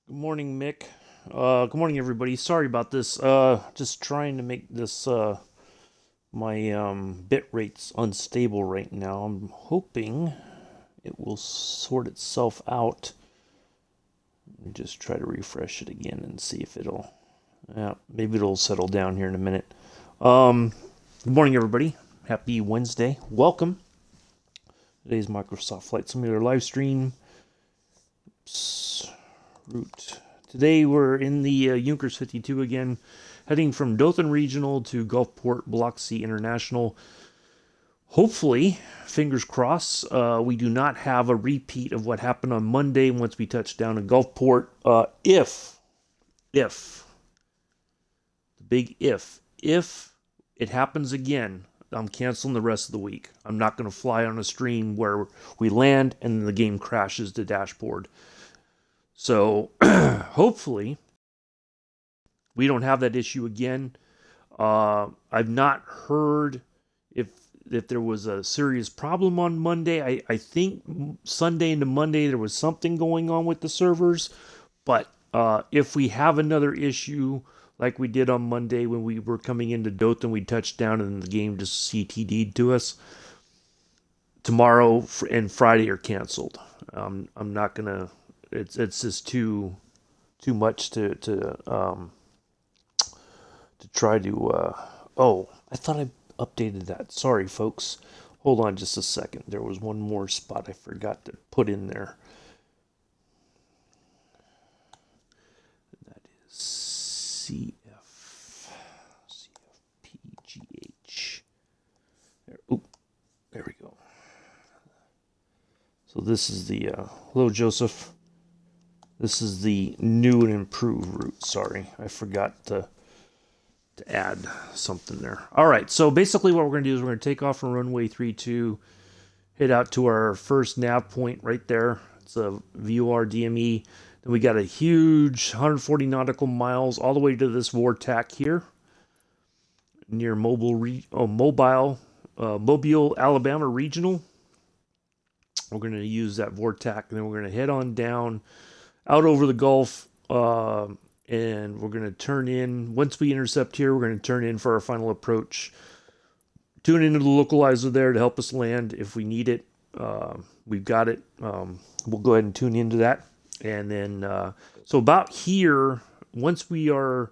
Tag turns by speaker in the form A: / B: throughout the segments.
A: Good morning, Mick. Good morning, everybody. Sorry about this. Just trying to make this my bit rate's unstable right now. I'm hoping it will sort itself out. Let me just try to refresh it again and see if it'll. Yeah, maybe it'll settle down here in a minute. Um, Good morning, everybody. Happy Wednesday. Welcome. Today's Microsoft Flight Simulator live stream. Route. Today we're in the Junkers 52 again, heading from Dothan Regional to Gulfport-Biloxi International. Hopefully, fingers crossed, we do not have a repeat of what happened on Monday once we touched down in Gulfport. If, the big if it happens again, I'm canceling the rest of the week. I'm not going to fly on a stream where we land and the game crashes the dashboard. So hopefully we don't have that issue again. I've not heard if there was a serious problem on Monday. I think Sunday into Monday there was something going on with the servers. But if we have another issue like we did on Monday when we were coming into Dothan, we touched down and the game just CTD'd to us. Tomorrow and Friday are canceled. I'm not gonna. It's just too much to try to. Oh, I thought I updated that. Sorry, folks. Hold on just a second. There was one more spot I forgot to put in there. That is CFPGH. There we go. So this is the hello, Joseph. This is the new and improved route. Sorry, I forgot to add something there. All right, so basically what we're going to do is we're going to take off from runway 32, head out to our first nav point right there. It's a VOR DME. Then we got a huge 140 nautical miles all the way to this VORTAC here near Mobile, Alabama Regional. We're going to use that VORTAC, and then we're going to head on down out over the Gulf, and we're going to turn in. Once we intercept here, we're going to turn in for our final approach. Tune into the localizer there to help us land if we need it. We've got it. We'll go ahead and tune into that. And then, so about here, once we are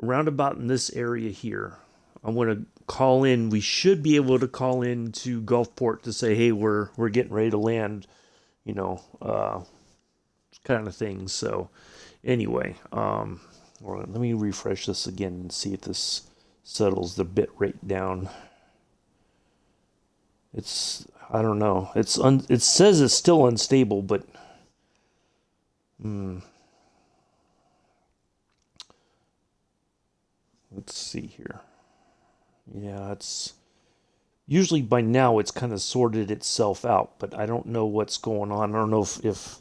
A: roundabout in this area here, I'm going to call in. We should be able to call in to Gulfport to say, hey, we're getting ready to land, kind of thing. So anyway, let me refresh this again and see if this settles the bit rate down. It's, I don't know. It says it's still unstable, but let's see here. Yeah, it's usually by now it's kind of sorted itself out, but I don't know what's going on. I don't know if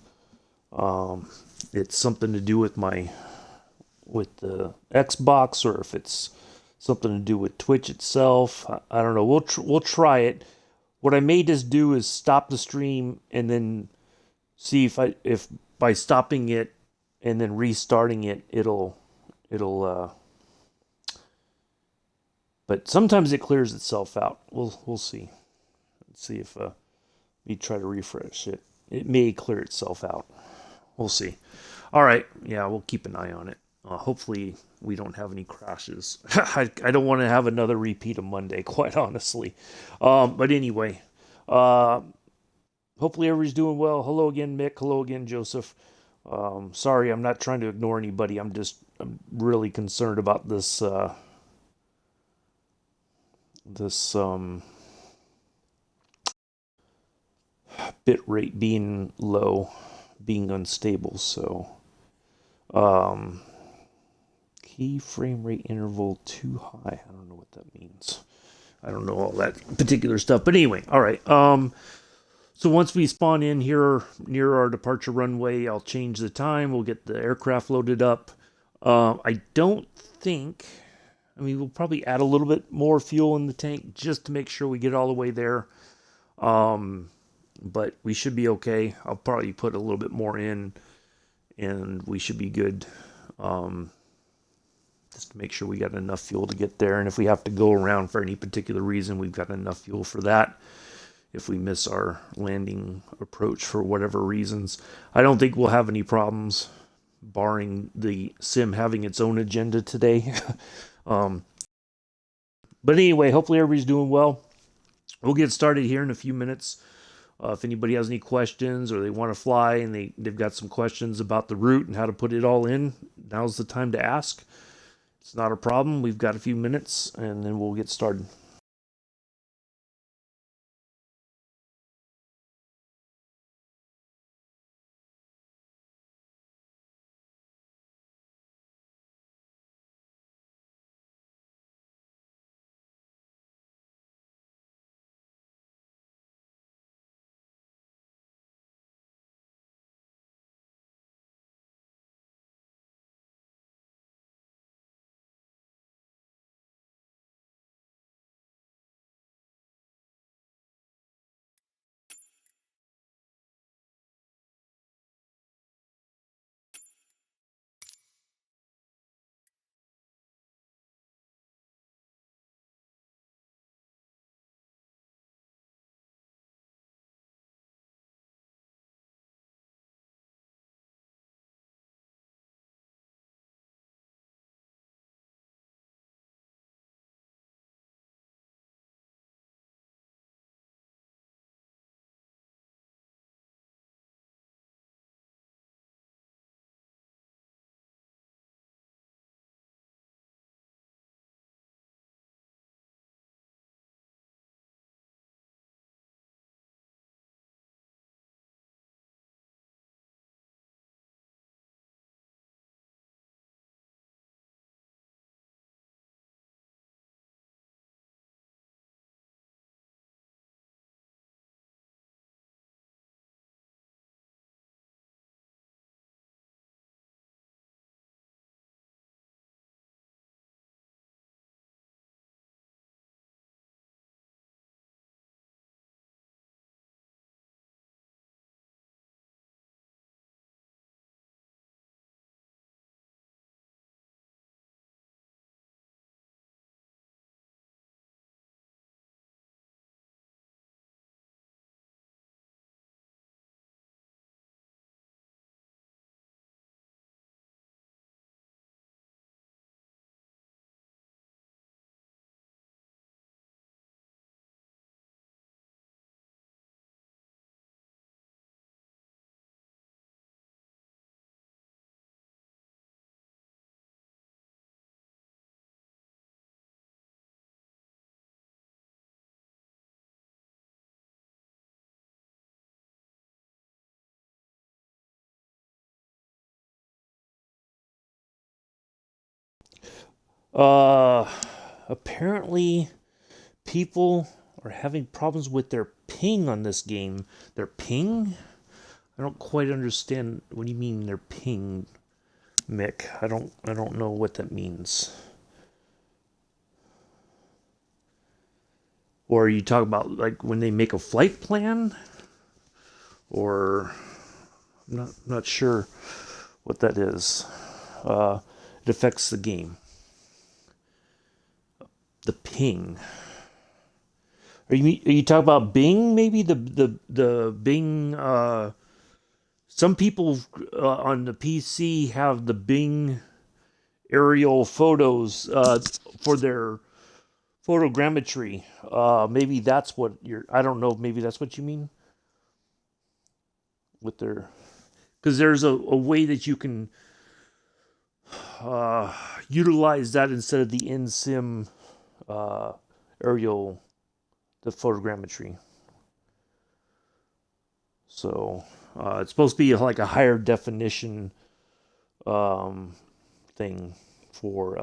A: it's something to do with the Xbox, or if it's something to do with Twitch itself. I don't know. We'll try it. What I may just do is stop the stream and then see if by stopping it and then restarting it, it'll. But sometimes it clears itself out. We'll see. Let's see if we try to refresh it. It may clear itself out. We'll see. All right. Yeah, we'll keep an eye on it. Hopefully we don't have any crashes. I don't want to have another repeat of Monday, quite honestly. But anyway, hopefully everybody's doing well. Hello again, Mick. Hello again, Joseph. Sorry, I'm not trying to ignore anybody. I'm really concerned about this bit rate being low, being unstable. So key frame rate interval too high. I don't know what that means. I don't know all that particular stuff. But anyway, all right. So once we spawn in here near our departure runway, I'll change the time. We'll get the aircraft loaded up. I don't think. I mean, we'll probably add a little bit more fuel in the tank just to make sure we get all the way there. But we should be okay. I'll probably put a little bit more in and we should be good. Just to make sure we got enough fuel to get there, and if we have to go around for any particular reason, we've got enough fuel for that. If we miss our landing approach for whatever reasons, I don't think we'll have any problems, barring the sim having its own agenda today. But anyway, hopefully everybody's doing well. We'll get started here in a few minutes. If anybody has any questions or they want to fly and they've got some questions about the route and how to put it all in, now's the time to ask. It's not a problem. We've got a few minutes and then we'll get started. Uh, Apparently people are having problems with their ping on this game. Their ping? I don't quite understand. What do you mean their ping, Mick? I don't know what that means. Or are you talking about like when they make a flight plan? Or I'm not sure what that is. It affects the game. The ping. Are you talking about Bing? Maybe the Bing. Some people on the PC have the Bing aerial photos for their photogrammetry. Maybe that's what you're. I don't know. Maybe that's what you mean with their. Because there's a way that you can utilize that instead of the in-sim aerial, the photogrammetry. So it's supposed to be like a higher definition thing for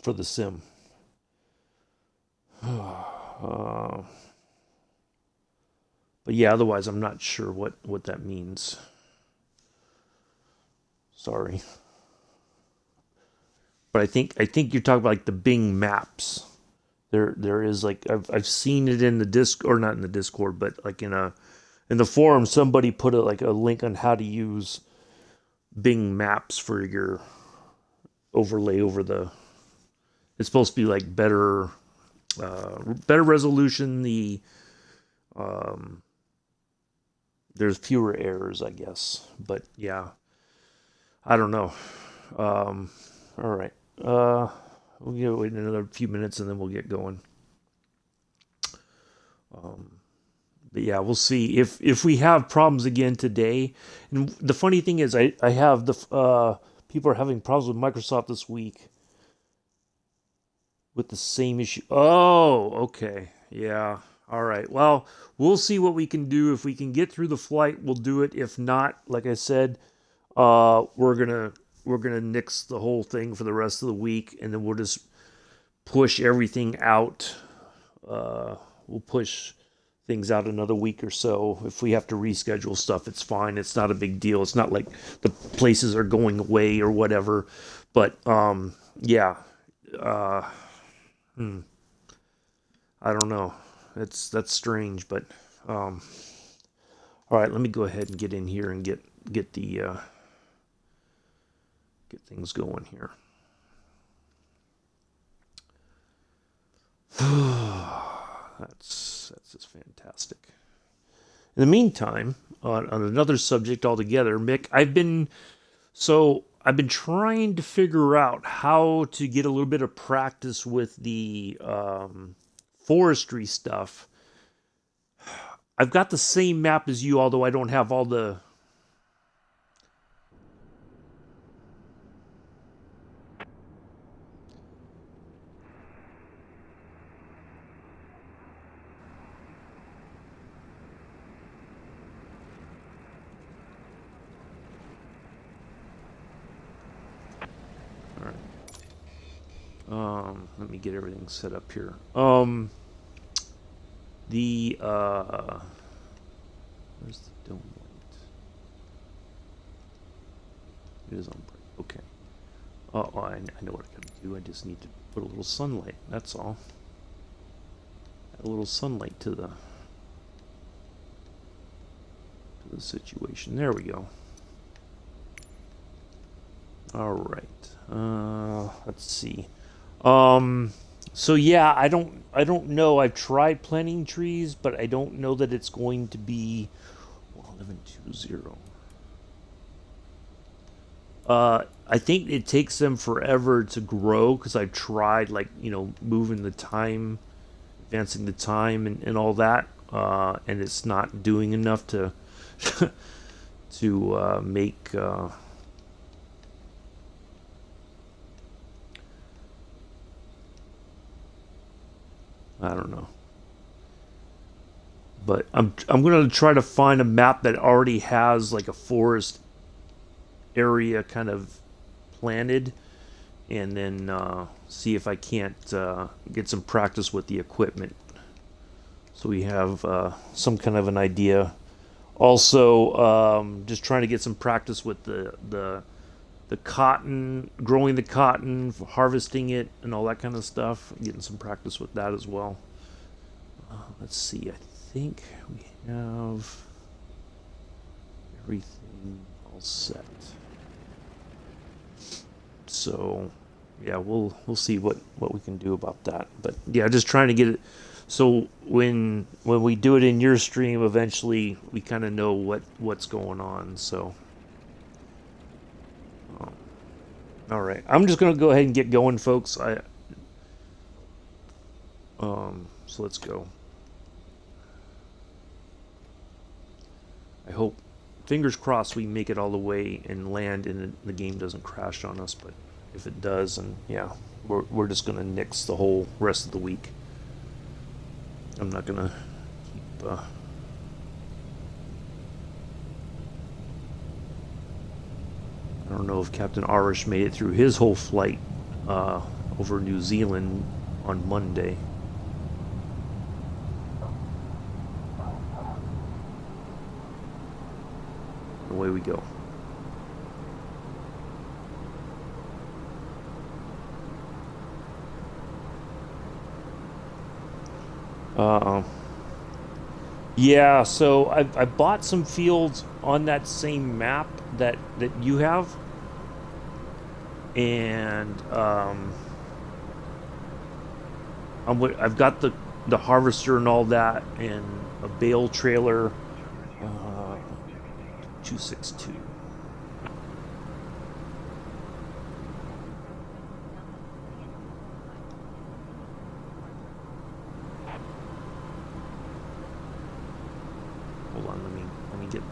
A: the sim. But yeah, otherwise I'm not sure what that means. Sorry. But I think you're talking about like the Bing maps. There is like I've seen it in the disc, or not in the Discord, but like in the forum somebody put like a link on how to use Bing Maps for your overlay over the. It's supposed to be like better resolution. There's fewer errors, I guess. But yeah, I don't know. All right. We'll wait another few minutes and then we'll get going. But yeah, we'll see if we have problems again today. And the funny thing is, I have the people are having problems with Microsoft this week with the same issue. Oh, okay, yeah, all right. Well, we'll see what we can do. If we can get through the flight, we'll do it. If not, like I said, we're gonna nix the whole thing for the rest of the week, and then we'll just push everything out. We'll push things out another week or so. If we have to reschedule stuff, it's fine. It's not a big deal. It's not like the places are going away or whatever. But yeah, I don't know. That's strange. But all right, let me go ahead and get in here and get the get things going here. That's just fantastic. In the meantime, on another subject altogether, Mick, I've been trying to figure out how to get a little bit of practice with the forestry stuff. I've got the same map as you, although I don't have all the. Let me get everything set up here. Where's the dome light? It is on bright. Okay. Oh, I know what I gotta do. I just need to put a little sunlight. That's all. Add a little sunlight to the situation. There we go. All right. Let's see. So yeah, I don't know. I've tried planting trees, but I don't know that it's going to be 1120. I think it takes them forever to grow because I've tried moving the time, advancing the time and all that, and it's not doing enough to to make I don't know. But I'm gonna try to find a map that already has like a forest area kind of planted, and then see if I can't get some practice with the equipment, so we have some kind of an idea. Also, just trying to get some practice with the cotton, growing the cotton, harvesting it, and all that kind of stuff. Getting some practice with that as well. Let's see. I think we have everything all set. So yeah, we'll see what we can do about that. But yeah, just trying to get it. So when we do it in your stream, eventually we kind of know what's going on. So. All right, I'm just gonna go ahead and get going, folks. So let's go. I hope, fingers crossed, we make it all the way and land, and the game doesn't crash on us. But if it does, and yeah, we're just gonna nix the whole rest of the week. I'm not gonna keep. I don't know if Captain Arish made it through his whole flight over New Zealand on Monday. Away we go. Yeah, so I bought some fields on that same map that you have, and I've got the harvester and all that, and a bale trailer. 262. Hold on, let me get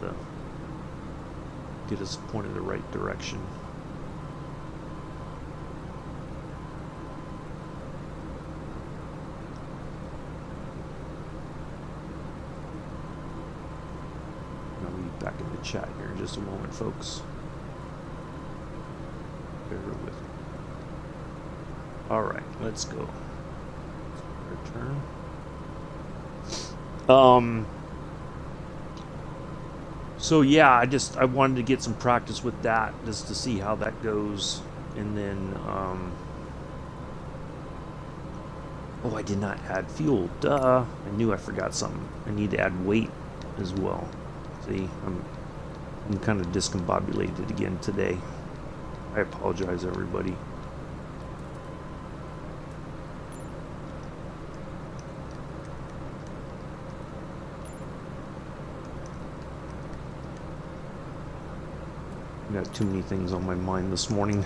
A: us pointed the right direction. I'll be back in the chat here in just a moment, folks. Bear with me. All right, let's go. Return. So yeah, I wanted to get some practice with that just to see how that goes, and then oh, I did not add fuel. Duh! I knew I forgot something. I need to add weight as well. See, I'm kind of discombobulated again today. I apologize, everybody. I got too many things on my mind this morning.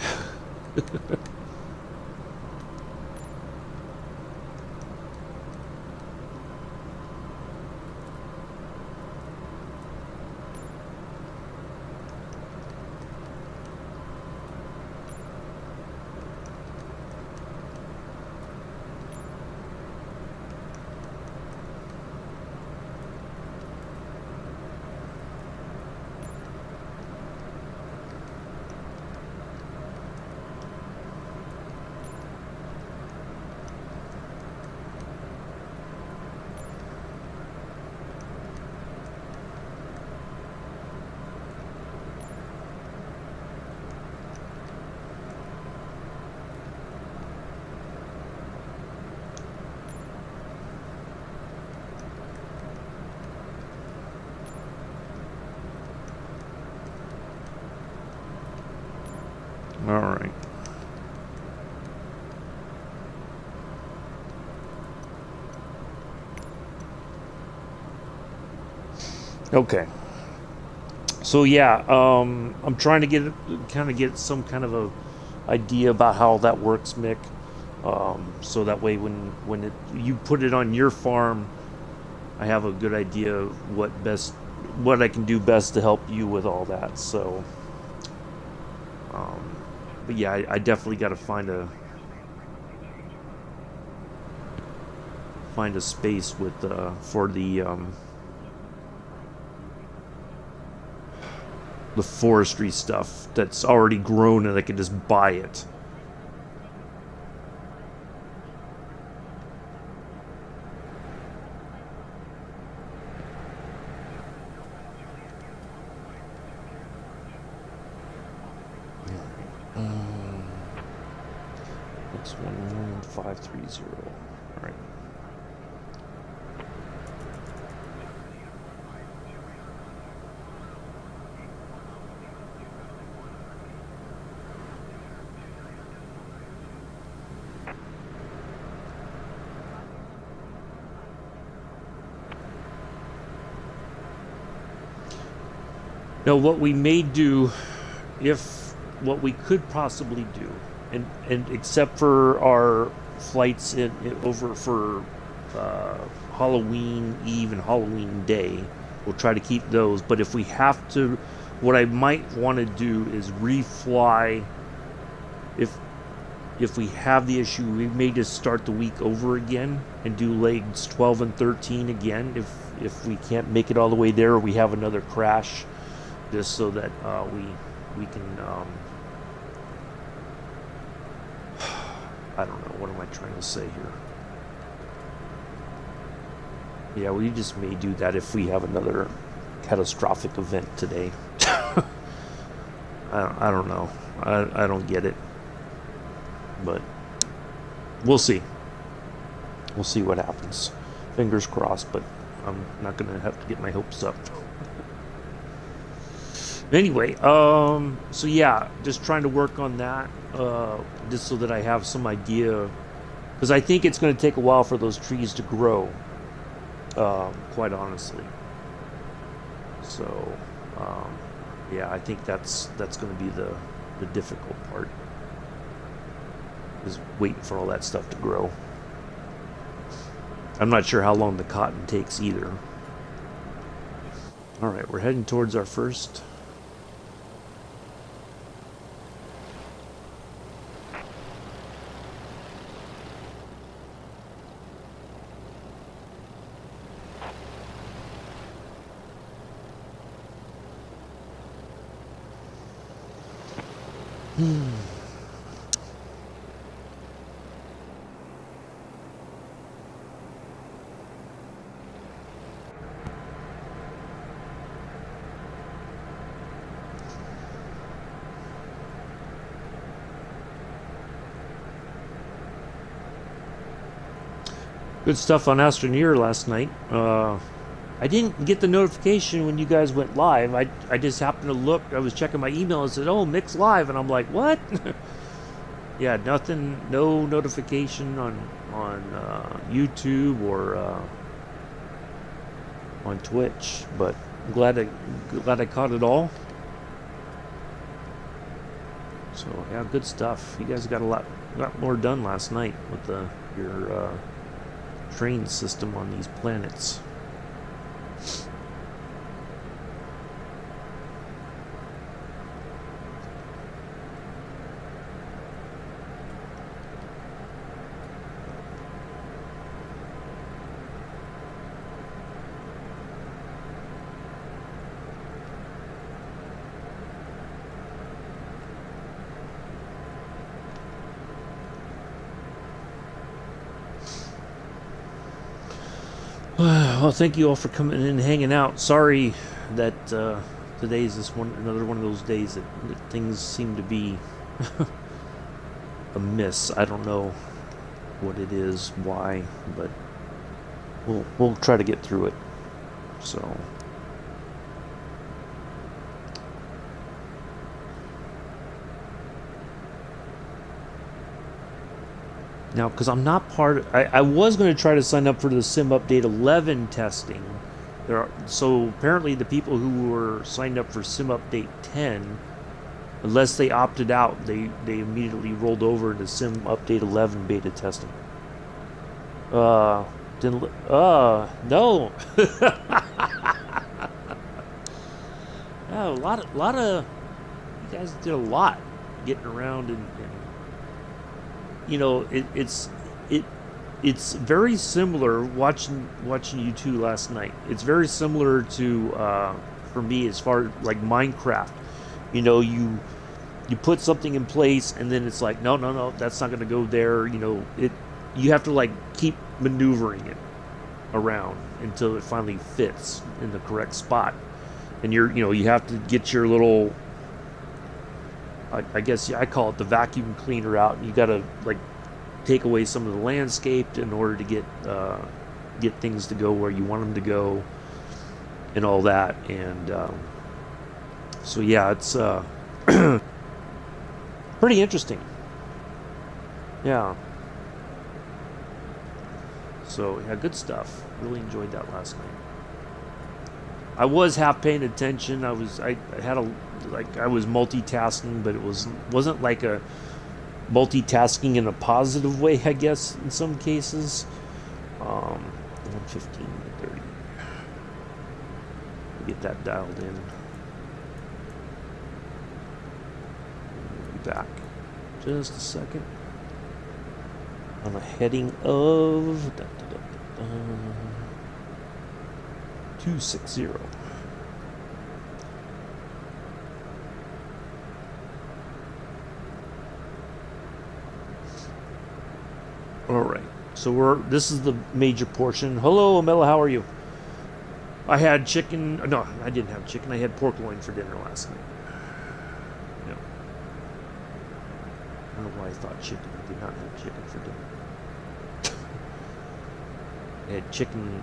A: All right. Okay. So yeah, I'm trying to get some kind of a idea about how that works, Mick. So that way, when you put it on your farm, I have a good idea of what I can do best to help you with all that. So, but yeah, I definitely got to find a space with for the forestry stuff that's already grown, and I can just buy it. That's 11530. All right. Now, what we may do, what we could possibly do, and except for our flights over for Halloween Eve and Halloween Day, we'll try to keep those. But if we have to, what I might want to do is refly. If we have the issue, we may just start the week over again and do legs 12 and 13 again. If we can't make it all the way there, or we have another crash, just so that we can I don't know, what am I trying to say here? Yeah, we just may do that if we have another catastrophic event today. I don't know. I don't get it. But we'll see. We'll see what happens. Fingers crossed, but I'm not gonna have to get my hopes up. Anyway, so yeah, just trying to work on that, just so that I have some idea, because I think it's going to take a while for those trees to grow, quite honestly. So, yeah, I think that's going to be the difficult part, is waiting for all that stuff to grow. I'm not sure how long the cotton takes either. All right, we're heading towards our first. Good stuff on Astroneer last night. I didn't get the notification when you guys went live. I just happened to look. I was checking my email and said, "Oh, Mick's live," and I'm like, "What?" Yeah, nothing. No notification on YouTube or on Twitch. But I'm glad I caught it all. So yeah, good stuff. You guys got a lot more done last night with your train system on these planets. Well, thank you all for coming in and hanging out. Sorry that today's another one of those days that things seem to be amiss. I don't know what it is, why, but we'll try to get through it. So. Now, because I'm not I was going to try to sign up for the Sim Update 11 testing. So apparently the people who were signed up for Sim Update 10, unless they opted out, they immediately rolled over into Sim Update 11 beta testing. No. Yeah, a lot of you guys did a lot getting around and you know, it's very similar watching you two last night. It's very similar to for me as far as like Minecraft. You know, you put something in place and then it's like no, that's not going to go there. You know, you have to like keep maneuvering it around until it finally fits in the correct spot. And you have to get your little, I guess I call it the vacuum cleaner out, and you got to like take away some of the landscape in order to get things to go where you want them to go, and all that. And so yeah, it's pretty interesting. Yeah. So yeah, good stuff. Really enjoyed that last night. I was half paying attention. I was multitasking, but it wasn't like a multitasking in a positive way, I guess, in some cases. 115 to 30. Get that dialed in. Be back. Just a second. On a heading of 260. All right, so this is the major portion. Hello, Amela, how are you? I had chicken. No, I didn't have chicken. I had pork loin for dinner last night. No, I don't know why I thought chicken. I did not have chicken for dinner. I had chicken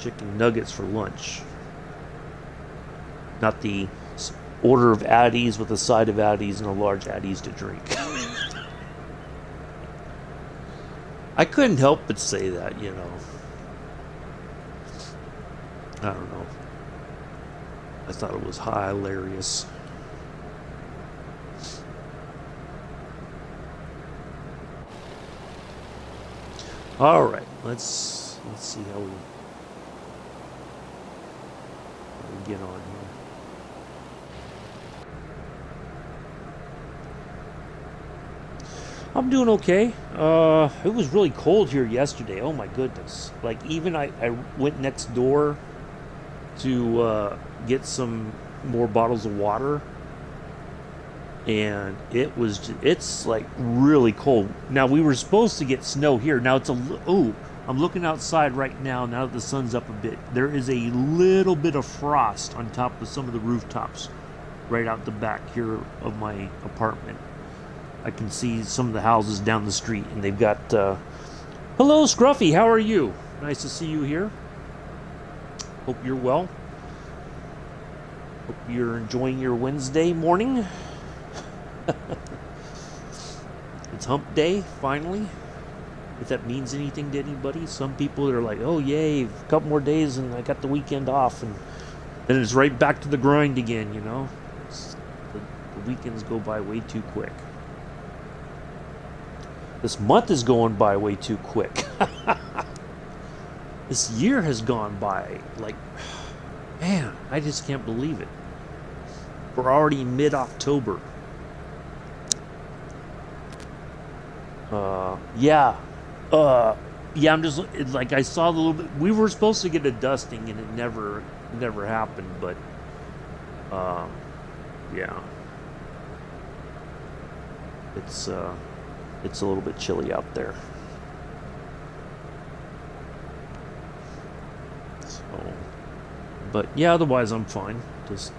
A: chicken nuggets for lunch. Not the order of Addies with a side of Addies and a large Addies to drink. I couldn't help but say that, you know. I don't know. I thought it was hilarious. All right, let's see how we get on here. I'm doing okay. It was really cold here yesterday. Oh my goodness! Like even I went next door to get some more bottles of water, and it's like really cold. Now we were supposed to get snow here. Now it's I'm looking outside right now. Now that the sun's up a bit, there is a little bit of frost on top of some of the rooftops, right out the back here of my apartment. I can see some of the houses down the street, and they've got. Hello, Scruffy. How are you? Nice to see you here. Hope you're well. Hope you're enjoying your Wednesday morning. It's hump day, finally. If that means anything to anybody. Some people are like, oh, yay, a couple more days and I got the weekend off. And then it's right back to the grind again, you know. The weekends go by way too quick. This month is going by way too quick. This year has gone by like, man, I just can't believe it. We're already mid-October. Yeah, I'm just like I saw the little bit. We were supposed to get a dusting, and it never happened. But yeah, it's a little bit chilly out there. So, but yeah, otherwise I'm fine. Just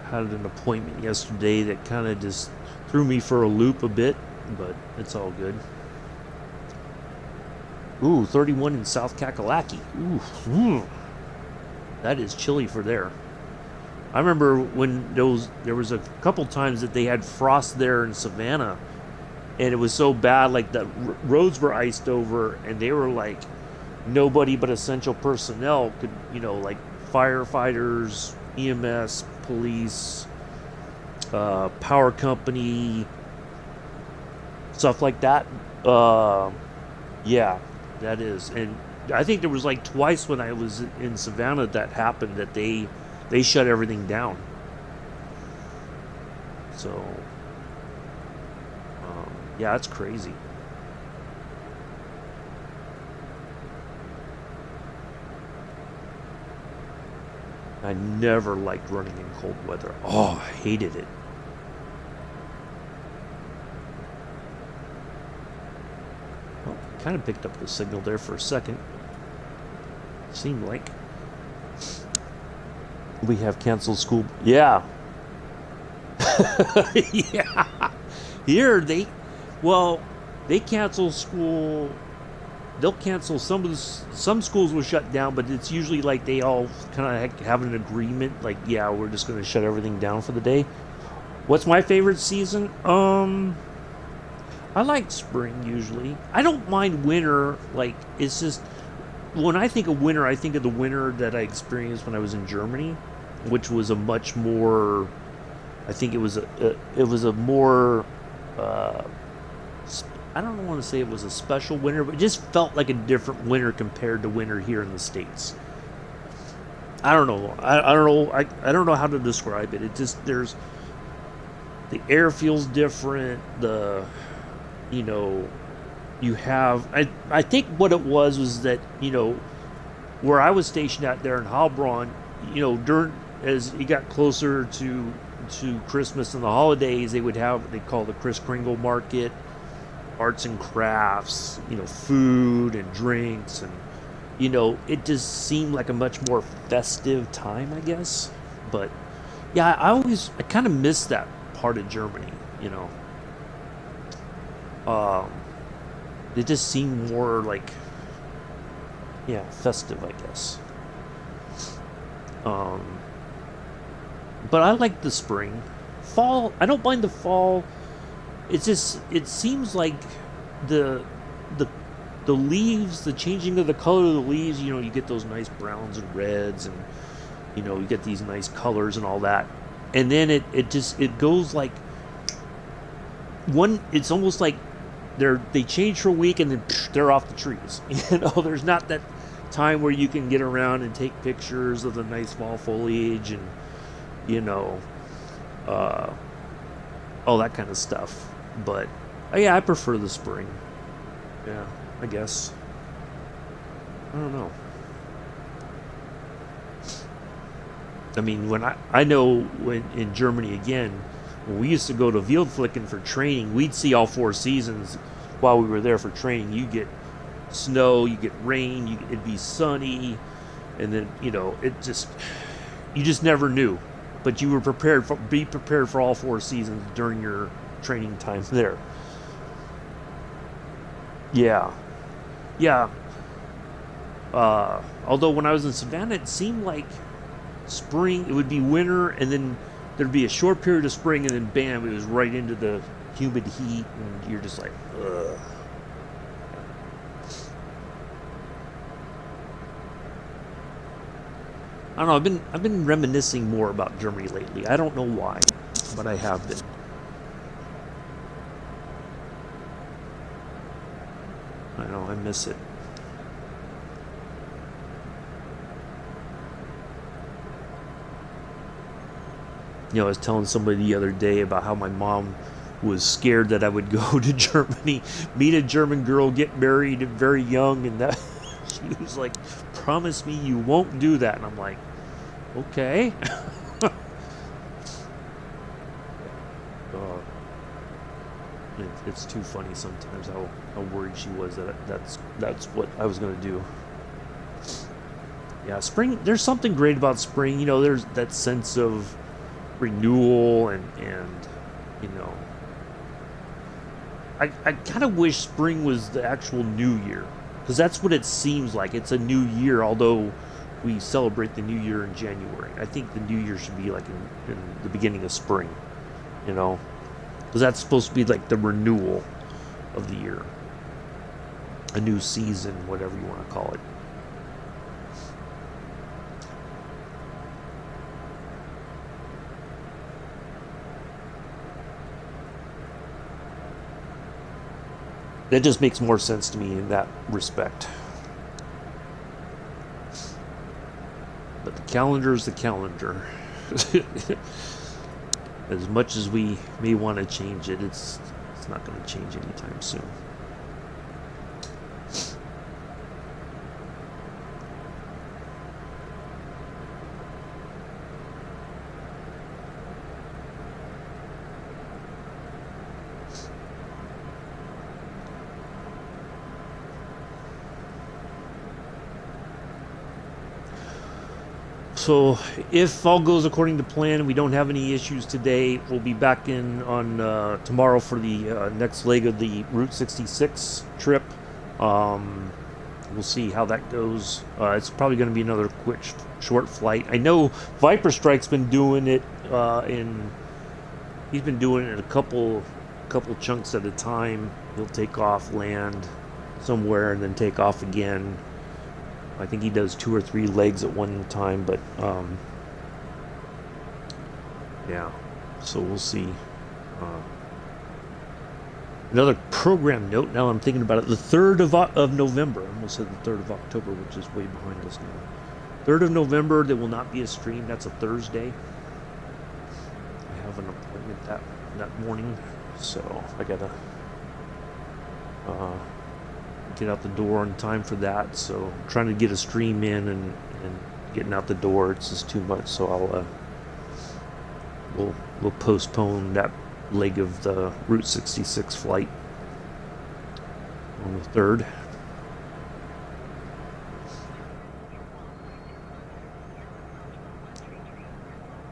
A: had an appointment yesterday that kind of just threw me for a loop a bit, but it's all good. Ooh, 31 in South Kakalaki. Ooh, that is chilly for there. I remember when there was a couple times that they had frost there in Savannah, and it was so bad, like the roads were iced over, and they were like nobody but essential personnel could, like firefighters, EMS, police, power company, stuff like that. Yeah, that is. And I think there was like twice when I was in Savannah that happened, that they shut everything down. So, yeah, it's crazy. I never liked running in cold weather. Oh, I hated it. Well, kind of picked up the signal there for a second. Seemed like we have canceled school. Yeah. Yeah. Here they cancel school. They'll cancel some schools will shut down, but it's usually like they all kind of have an agreement, like, yeah, we're just going to shut everything down for the day. What's my favorite season? I like spring usually. I don't mind winter. Like, it's just when I think of winter, I think of the winter that I experienced when I was in Germany, which was a much more. I think it was a more. I don't want to say it was a special winter, but it just felt like a different winter compared to winter here in the States. I don't know. I don't know. I don't know how to describe it. It just the air feels different. You have. I think what it was that where I was stationed out there in Heilbronn, during as it got closer to Christmas and the holidays, they would have what they call the Kris Kringle market. Arts and crafts, food and drinks, and it just seemed like a much more festive time, I guess. But yeah, I kind of miss that part of Germany, they just seem more like, yeah, festive, I guess. Um, but I like the spring. Fall, I don't mind the fall. It's just, it seems like the the the leaves, the changing of the color of the leaves, you know, you get those nice browns and reds, and you know, you get these nice colors and all that. And then it goes like it's almost like they change for a week and then they're off the trees. You know, there's not that time where you can get around and take pictures of the nice fall foliage and, you know, all that kind of stuff. But yeah, I prefer the spring. Yeah, I guess. I don't know. I mean, I know when in Germany again, when we used to go to Wildflicken for training, we'd see all 4 seasons while we were there for training. You get snow, you get rain, it'd be sunny, and then, you know, you just never knew. But you were be prepared for all 4 seasons during your training time there. Yeah, yeah. Although when I was in Savannah, it seemed like spring, it would be winter, and then there'd be a short period of spring, and then bam, it was right into the humid heat, and you're just like, ugh. I don't know. I've been reminiscing more about Germany lately. I don't know why, but I have been. I know, I miss it. You know, I was telling somebody the other day about how my mom was scared that I would go to Germany, meet a German girl, get married very young, and that she was like, "Promise me you won't do that." And I'm like, "Okay." uh, it's too funny sometimes how worried she was that that's what I was going to do. Yeah, spring. There's something great about spring. You know, there's that sense of renewal and you know, I kind of wish spring was the actual new year, because that's what it seems like. It's a new year, although we celebrate the new year in January. I think the new year should be like in the beginning of spring, you know, because that's supposed to be like the renewal of the year, a new season, whatever you want to call it. That just makes more sense to me in that respect. But the calendar is the calendar. As much as we may want to change it, it's not going to change anytime soon. So, if all goes according to plan, we don't have any issues today, we'll be back in on tomorrow for the next leg of the Route 66 trip. We'll see how that goes. It's probably going to be another quick, short flight. I know Viper Strike's been doing it he's been doing it in a couple chunks at a time. He'll take off, land somewhere, and then take off again. I think he does 2 or 3 legs at one time, but yeah, so we'll see. Another program note, now I'm thinking about it, the 3rd of November, I almost said the 3rd of October, which is way behind us now. 3rd of November, there will not be a stream, that's a Thursday. I have an appointment that morning, so I gotta get out the door in time for that. So trying to get a stream in and getting out the door, it's just too much. So we'll postpone that leg of the Route 66 flight on the 3rd.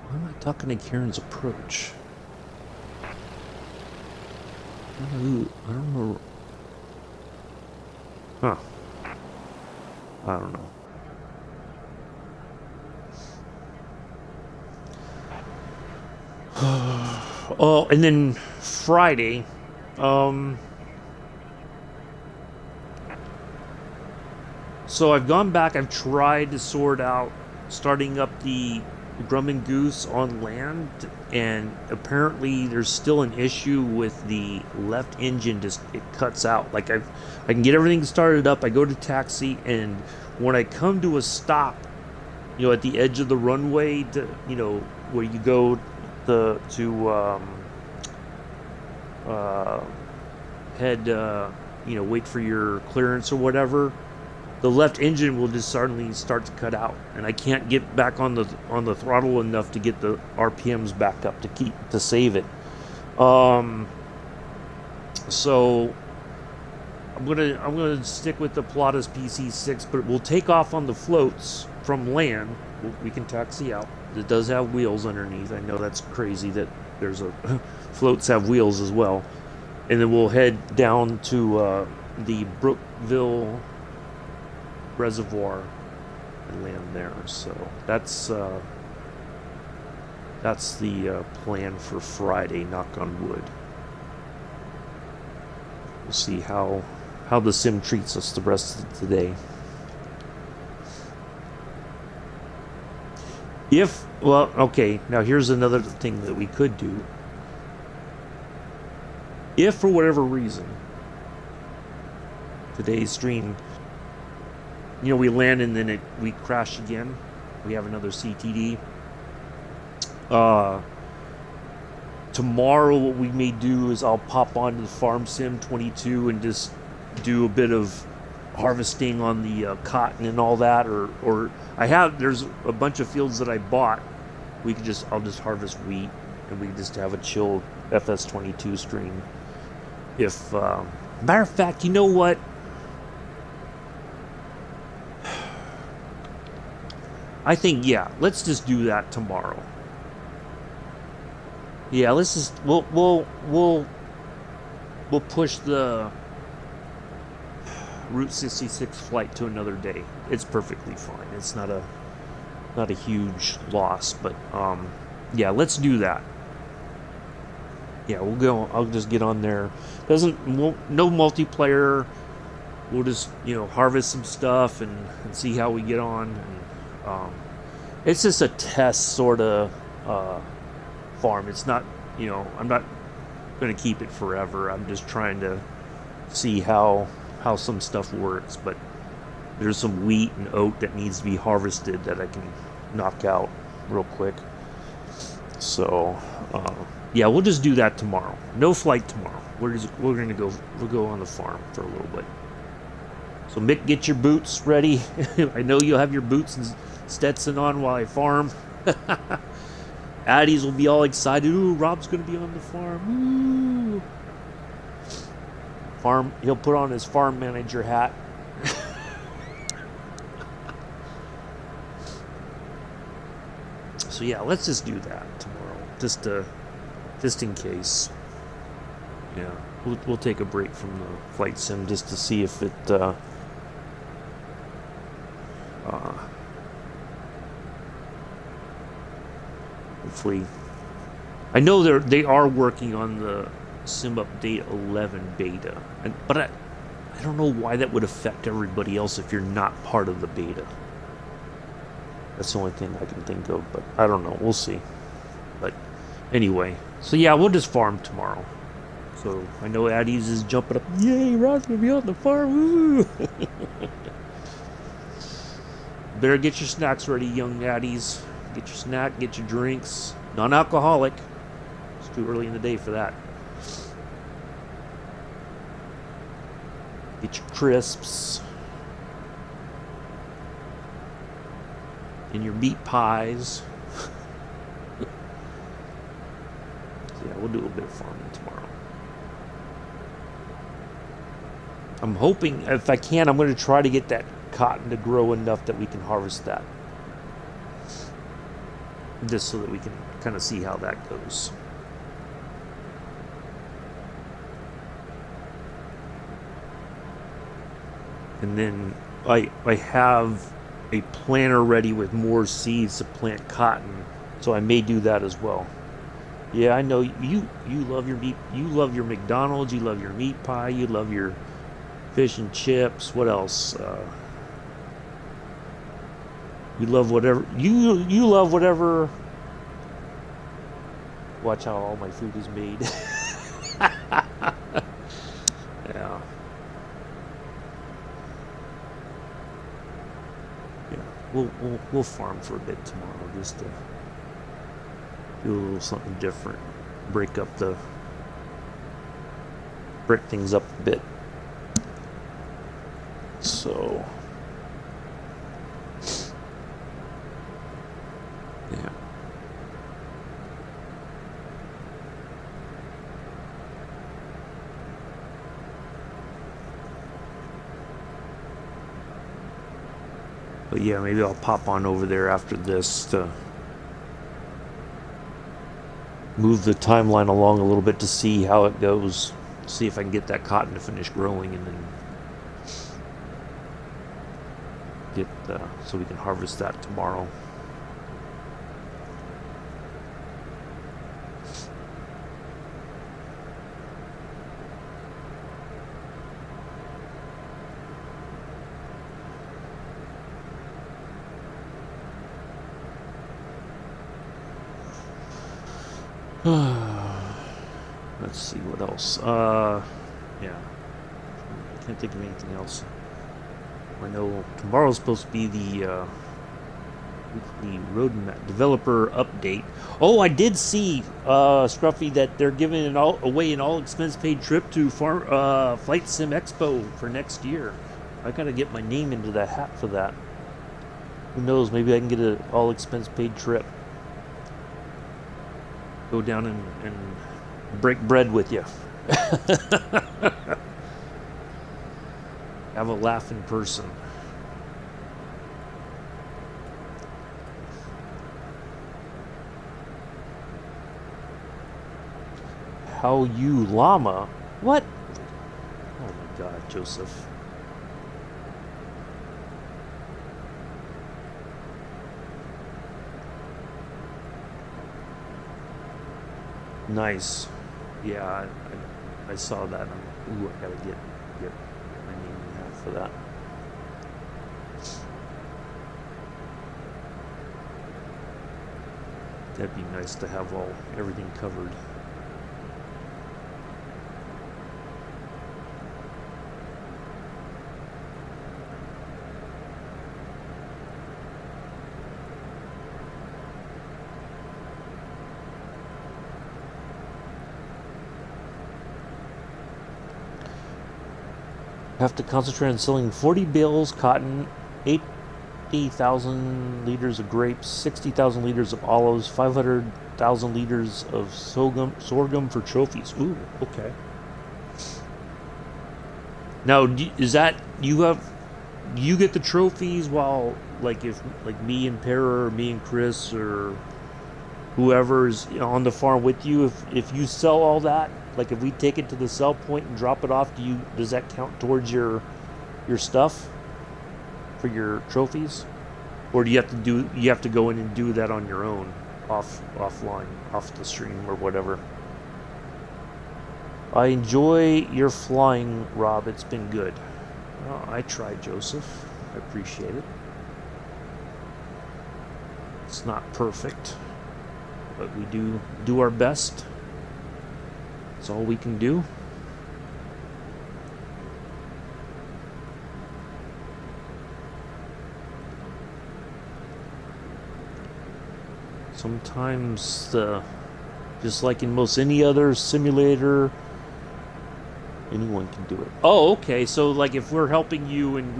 A: Why am I talking to Karen's approach? I don't know. Huh. I don't know. Oh, and then Friday, so I've gone back, I've tried to sort out starting up the Drum and Goose on land, and apparently there's still an issue with the left engine, just it cuts out. Like I can get everything started up, I go to taxi, and when I come to a stop, at the edge of the runway, where you go to head, wait for your clearance or whatever, the left engine will just suddenly start to cut out, and I can't get back on the throttle enough to get the RPMs back up to save it. So I'm gonna stick with the Pilatus PC6, but we'll take off on the floats from land. We can taxi out. It does have wheels underneath. I know that's crazy that there's floats have wheels as well. And then we'll head down to the Brookville Reservoir and land there. So that's the plan for Friday. Knock on wood. We'll see how the sim treats us the rest of the day. Okay, now here's another thing that we could do. If for whatever reason today's stream, we land and then we crash again, we have another CTD. Tomorrow what we may do is I'll pop onto the Farm Sim 22 and just do a bit of harvesting on the cotton and all that, or there's a bunch of fields that I bought. I'll just harvest wheat, and we just have a chill FS22 stream. If matter of fact, you know what? I think let's just do that tomorrow. Yeah, let's just we'll push the Route 66 flight to another day. It's perfectly fine. It's not a huge loss, but let's do that. Yeah, we'll go. I'll just get on there. No multiplayer. We'll just harvest some stuff and see how we get on. And it's just a test sort of farm. It's not I'm not going to keep it forever. I'm just trying to see how some stuff works, but there's some wheat and oat that needs to be harvested that I can knock out real quick. So we'll just do that tomorrow. No flight tomorrow. We'll go on the farm for a little bit. So Mick, get your boots ready. I know you'll have your boots and Stetson on while I farm. Addies will be all excited. Ooh, Rob's gonna be on the farm. Ooh. He'll put on his farm manager hat. So let's just do that tomorrow, just in case. Yeah, we'll take a break from the flight sim just to see if it hopefully. I know they are working on the Sim Update 11 beta, but I don't know why that would affect everybody else if you're not part of the beta. That's the only thing I can think of, but I don't know. We'll see. But anyway, so we'll just farm tomorrow. So I know Addies is jumping up. Yay, Rod's gonna be on the farm. Woo! Better get your snacks ready, young Addies. Get your snack, get your drinks. Non-alcoholic. It's too early in the day for that. Get your crisps. And your meat pies. So we'll do a bit of farming tomorrow. I'm hoping, if I can, I'm going to try to get that cotton to grow enough that we can harvest that. Just so that we can kind of see how that goes. And then I have a planter ready with more seeds to plant cotton, so I may do that as well. Yeah, I know you love your meat. You love your McDonald's. You love your meat pie. You love your fish and chips. What else? You love whatever you love whatever. Watch how all my food is made. Yeah. Yeah, we'll farm for a bit tomorrow just to do a little something different. Break things up a bit. So yeah. But yeah, maybe I'll pop on over there after this to move the timeline along a little bit to see how it goes. See if I can get that cotton to finish growing, and then get so we can harvest that tomorrow. Let's see what else. Yeah, I can't think of anything else. I know tomorrow's supposed to be the roadmap developer update. Oh, I did see, Scruffy, that they're giving away an all expense paid trip to Flight Sim Expo for next year. I gotta get my name into that hat for that. Who knows? Maybe I can get an all expense paid trip. Go down and break bread with you. Have a laugh in person. How you llama? What? Oh my God, Joseph. Nice. Yeah, I saw that. Ooh, I gotta get my name in there for that. That'd be nice to have everything covered. Have to concentrate on selling 40 bales cotton, 80,000 liters of grapes, 60,000 liters of olives, 500,000 liters of sorghum for trophies. Ooh, okay. Now, is that you get the trophies while, like, if like me and Para or me and Chris or whoever's on the farm with you, if you sell all that, like if we take it to the sell point and drop it off, does that count towards your stuff for your trophies, or do you have to go in and do that on your own, offline, off the stream or whatever? I enjoy your flying, Rob. It's been good. Well, I tried, Joseph. I appreciate it. It's not perfect, but we do our best. That's all we can do. Sometimes, just like in most any other simulator, anyone can do it. Oh, okay. So, like, if we're helping you and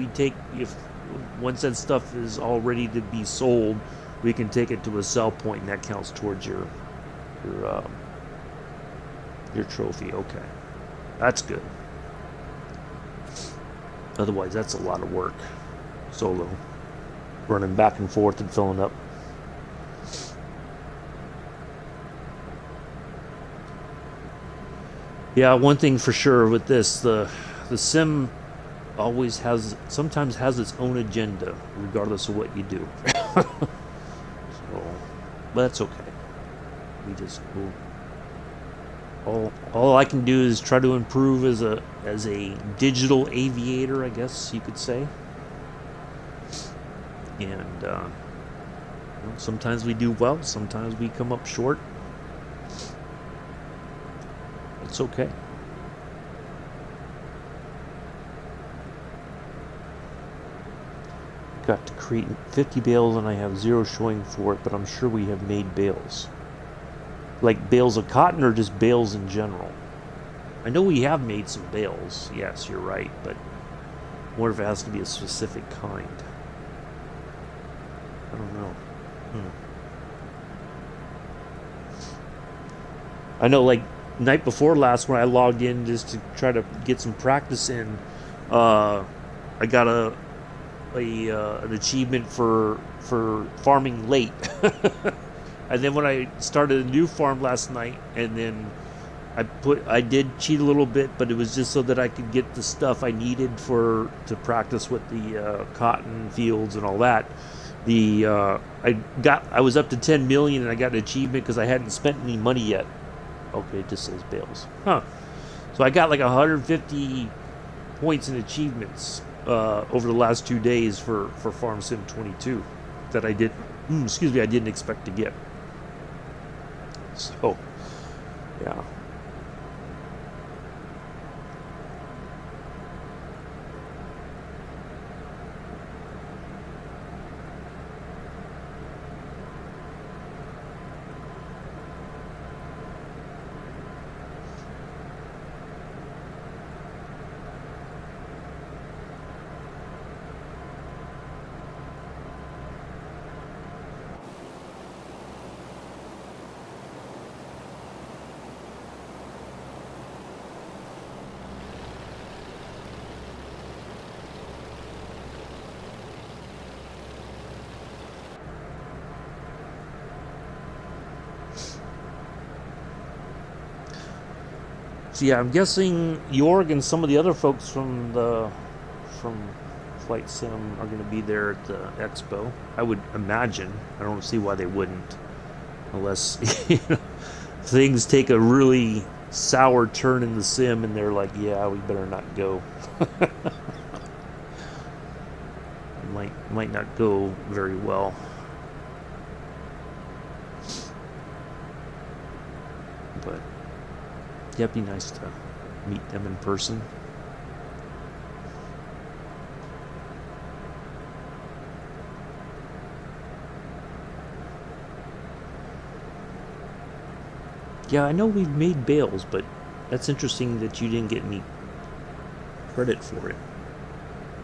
A: once that stuff is all ready to be sold, we can take it to a sell point, and that counts towards your trophy. Okay, that's good. Otherwise, that's a lot of work. Solo, running back and forth and filling up. Yeah, one thing for sure with this, the sim sometimes has its own agenda, regardless of what you do. So, but that's okay. We just all I can do is try to improve as a digital aviator, I guess you could say. And sometimes we do well, sometimes we come up short. It's okay. Got to create 50 bales and I have 0 showing for it, but I'm sure we have made bales. Like bales of cotton or just bales in general? I know we have made some bales. Yes, you're right, but I wonder if it has to be a specific kind. I don't know. I know, like, night before last when I logged in just to try to get some practice in, I got an achievement for farming late. And then when I started a new farm last night, and then I did cheat a little bit, but it was just so that I could get the stuff I needed to practice with the cotton fields and all that. I was up to 10 million and I got an achievement because I hadn't spent any money yet. Okay, it just says bales. Huh. So I got like 150 points in achievements over the last 2 days for Farm Sim 22 that I didn't expect to get. So, yeah. So yeah, I'm guessing Jorg and some of the other folks from Flight Sim are going to be there at the expo. I would imagine. I don't see why they wouldn't, unless things take a really sour turn in the sim and they're like, yeah, we better not go. might not go very well. But yeah, it'd be nice to meet them in person. Yeah, I know we've made bales, but that's interesting that you didn't get any credit for it.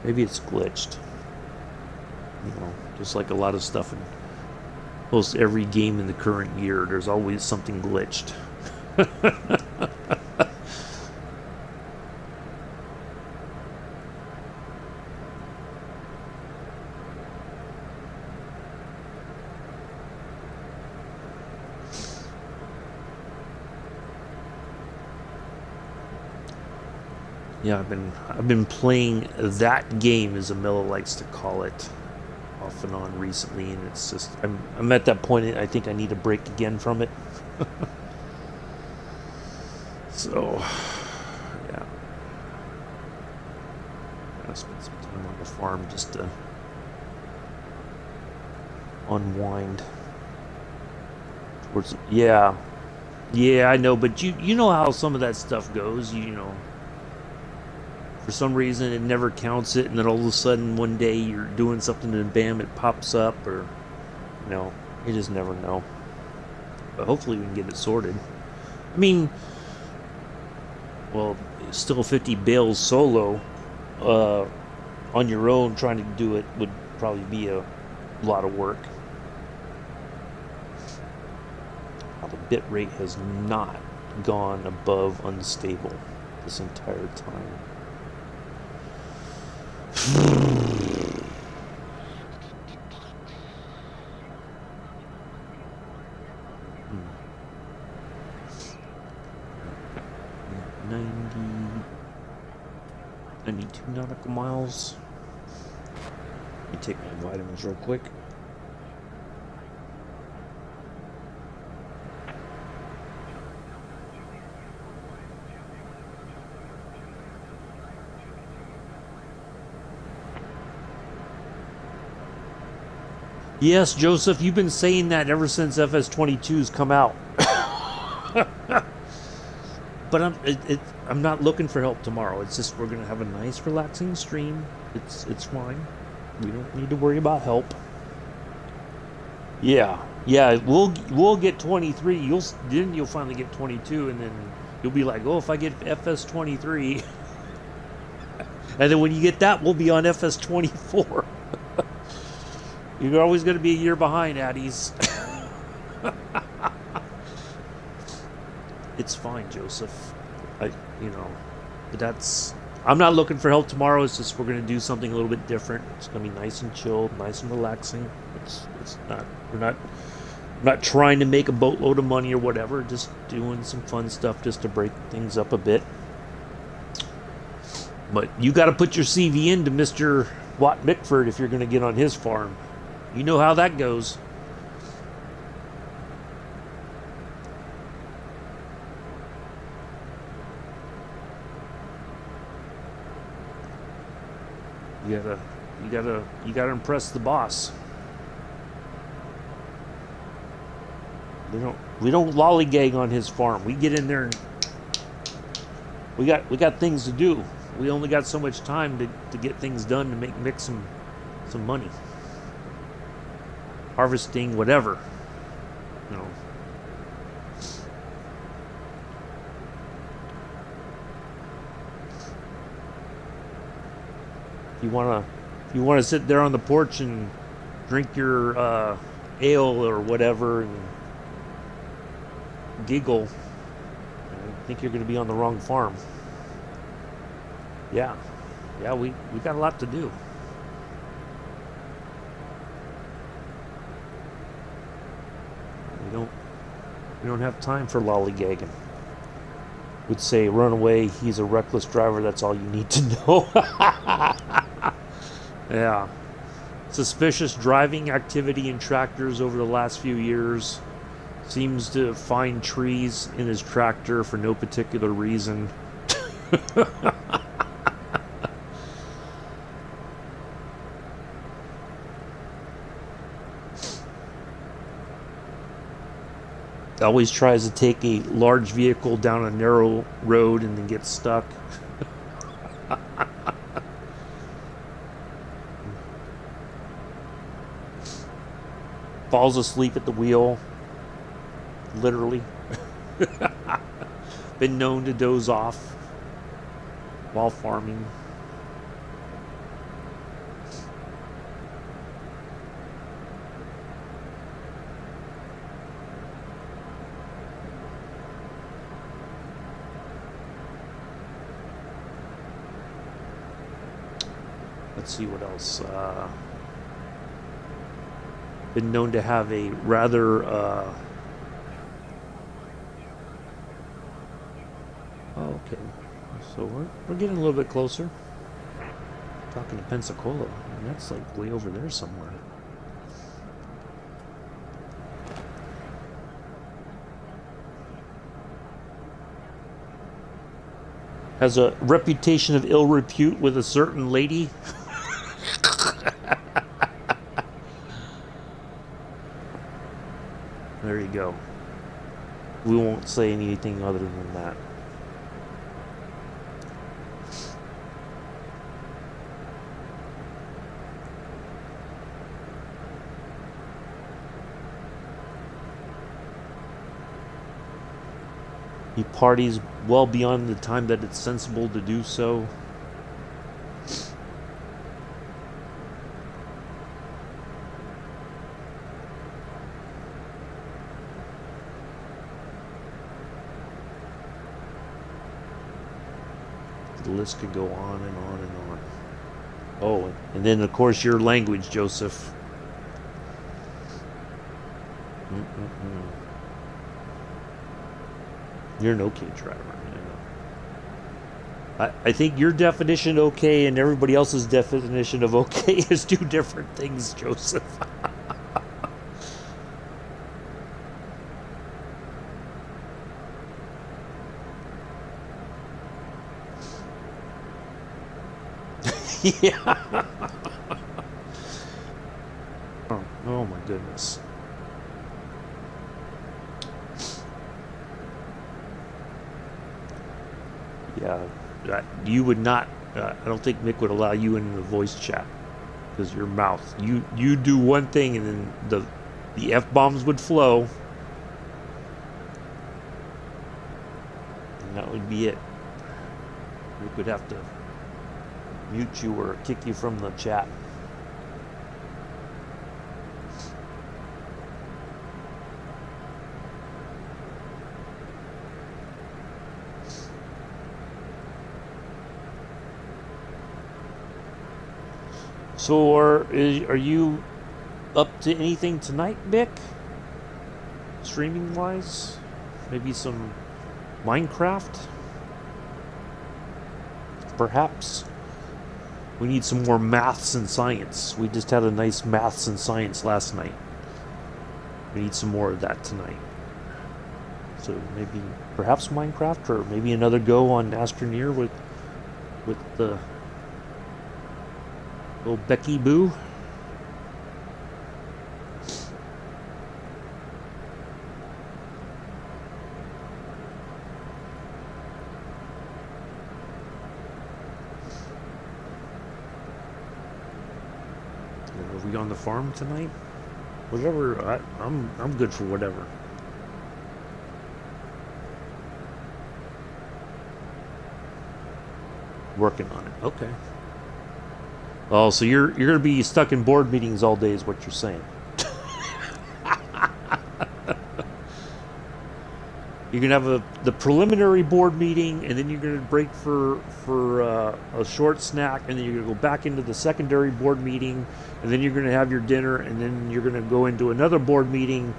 A: Maybe it's glitched. Just like a lot of stuff in almost every game in the current year, there's always something glitched. Yeah, I've been playing that game, as Amilla likes to call it, off and on recently, and it's just I'm at that point. I think I need a break again from it. So, yeah, gotta spend some time on the farm just to unwind. Yeah, I know, but you know how some of that stuff goes. For some reason it never counts it, and then all of a sudden one day you're doing something and bam, it pops up, or you just never know. But hopefully we can get it sorted. I mean, well, still 50 bales solo on your own trying to do it would probably be a lot of work. Now, the bit rate has not gone above unstable this entire time. 92 nautical couple miles. Let me take my vitamins real quick. Yes, Joseph, you've been saying that ever since FS22's come out. But I'm not looking for help tomorrow. It's just we're gonna have a nice, relaxing stream. It's fine. We don't need to worry about help. Yeah, we'll get 23. You'll finally get 22, and then you'll be like, oh, if I get FS23, and then when you get that, we'll be on FS24. You're always going to be a year behind, Addies. It's fine, Joseph. I'm not looking for help tomorrow. It's just we're going to do something a little bit different. It's going to be nice and chilled, nice and relaxing. We're not trying to make a boatload of money or whatever. Just doing some fun stuff just to break things up a bit. But you got to put your CV into Mr. Watt Mickford if you're going to get on his farm. You know how that goes. You gotta impress the boss. We don't lollygag on his farm. We get in there and we got things to do. We only got so much time to get things done to make some money. Harvesting, whatever. You know. If you wanna sit there on the porch and drink your ale or whatever and giggle, I think you're gonna be on the wrong farm. Yeah, we got a lot to do. We don't have time for lollygagging. Would say, run away, he's a reckless driver, that's all you need to know. Yeah. Suspicious driving activity in tractors over the last few years. Seems to find trees in his tractor for no particular reason. Always tries to take a large vehicle down a narrow road and then gets stuck. Falls asleep at the wheel. Literally. Been known to doze off while farming. Let's see what else. Been known to have a rather okay, so we're getting a little bit closer. Talking to Pensacola, and that's like way over there somewhere. Has a reputation of ill repute with a certain lady. There you go. We won't say anything other than that. He parties well beyond the time that it's sensible to do so. The list could go on and on and on. Oh, and then of course your language, Joseph. You're an okay driver. I think your definition of okay and everybody else's definition of okay is two different things, Joseph. Yeah. Oh my goodness. Yeah, you would not. I don't think Mick would allow you in the voice chat because your mouth. You do one thing and then the f bombs would flow, and that would be it. Mick would have to mute you or kick you from the chat. So are you up to anything tonight, Mick? Streaming wise? Maybe some Minecraft? Perhaps? We need some more maths and science. We just had a nice maths and science last night. We need some more of that tonight. So maybe perhaps Minecraft, or maybe another go on Astroneer with the little Becky Boo. Are we on the farm tonight? Whatever. I'm good for whatever. Working on it. Okay. Oh, so you're gonna be stuck in board meetings all day, is what you're saying. You're gonna have the preliminary board meeting, and then you're gonna break for a short snack, and then you're gonna go back into the secondary board meeting, and then you're gonna have your dinner, and then you're gonna go into another board meeting,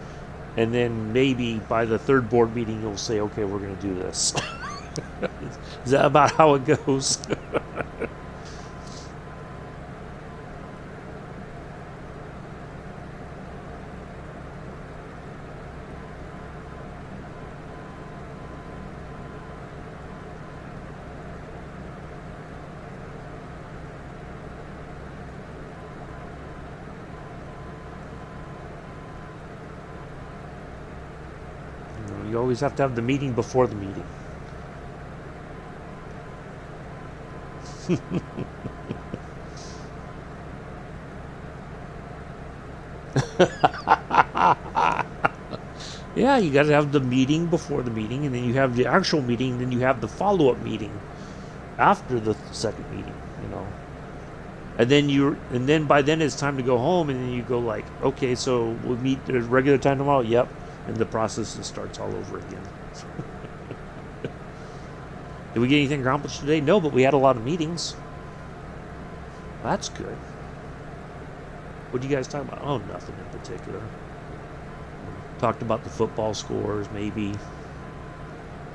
A: and then maybe by the third board meeting you'll say, okay, we're gonna do this. Is that about how it goes? You always have to have the meeting before the meeting. Yeah, you got to have the meeting before the meeting, and then you have the actual meeting, and then you have the follow-up meeting after the second meeting, you know. And then by then it's time to go home, and then you go like, okay, so we'll meet at regular time tomorrow. Yep, and the process just starts all over again. Did we get anything accomplished today? No, but we had a lot of meetings. That's good. What do you guys talk about? Oh, nothing in particular. Talked about the football scores, maybe.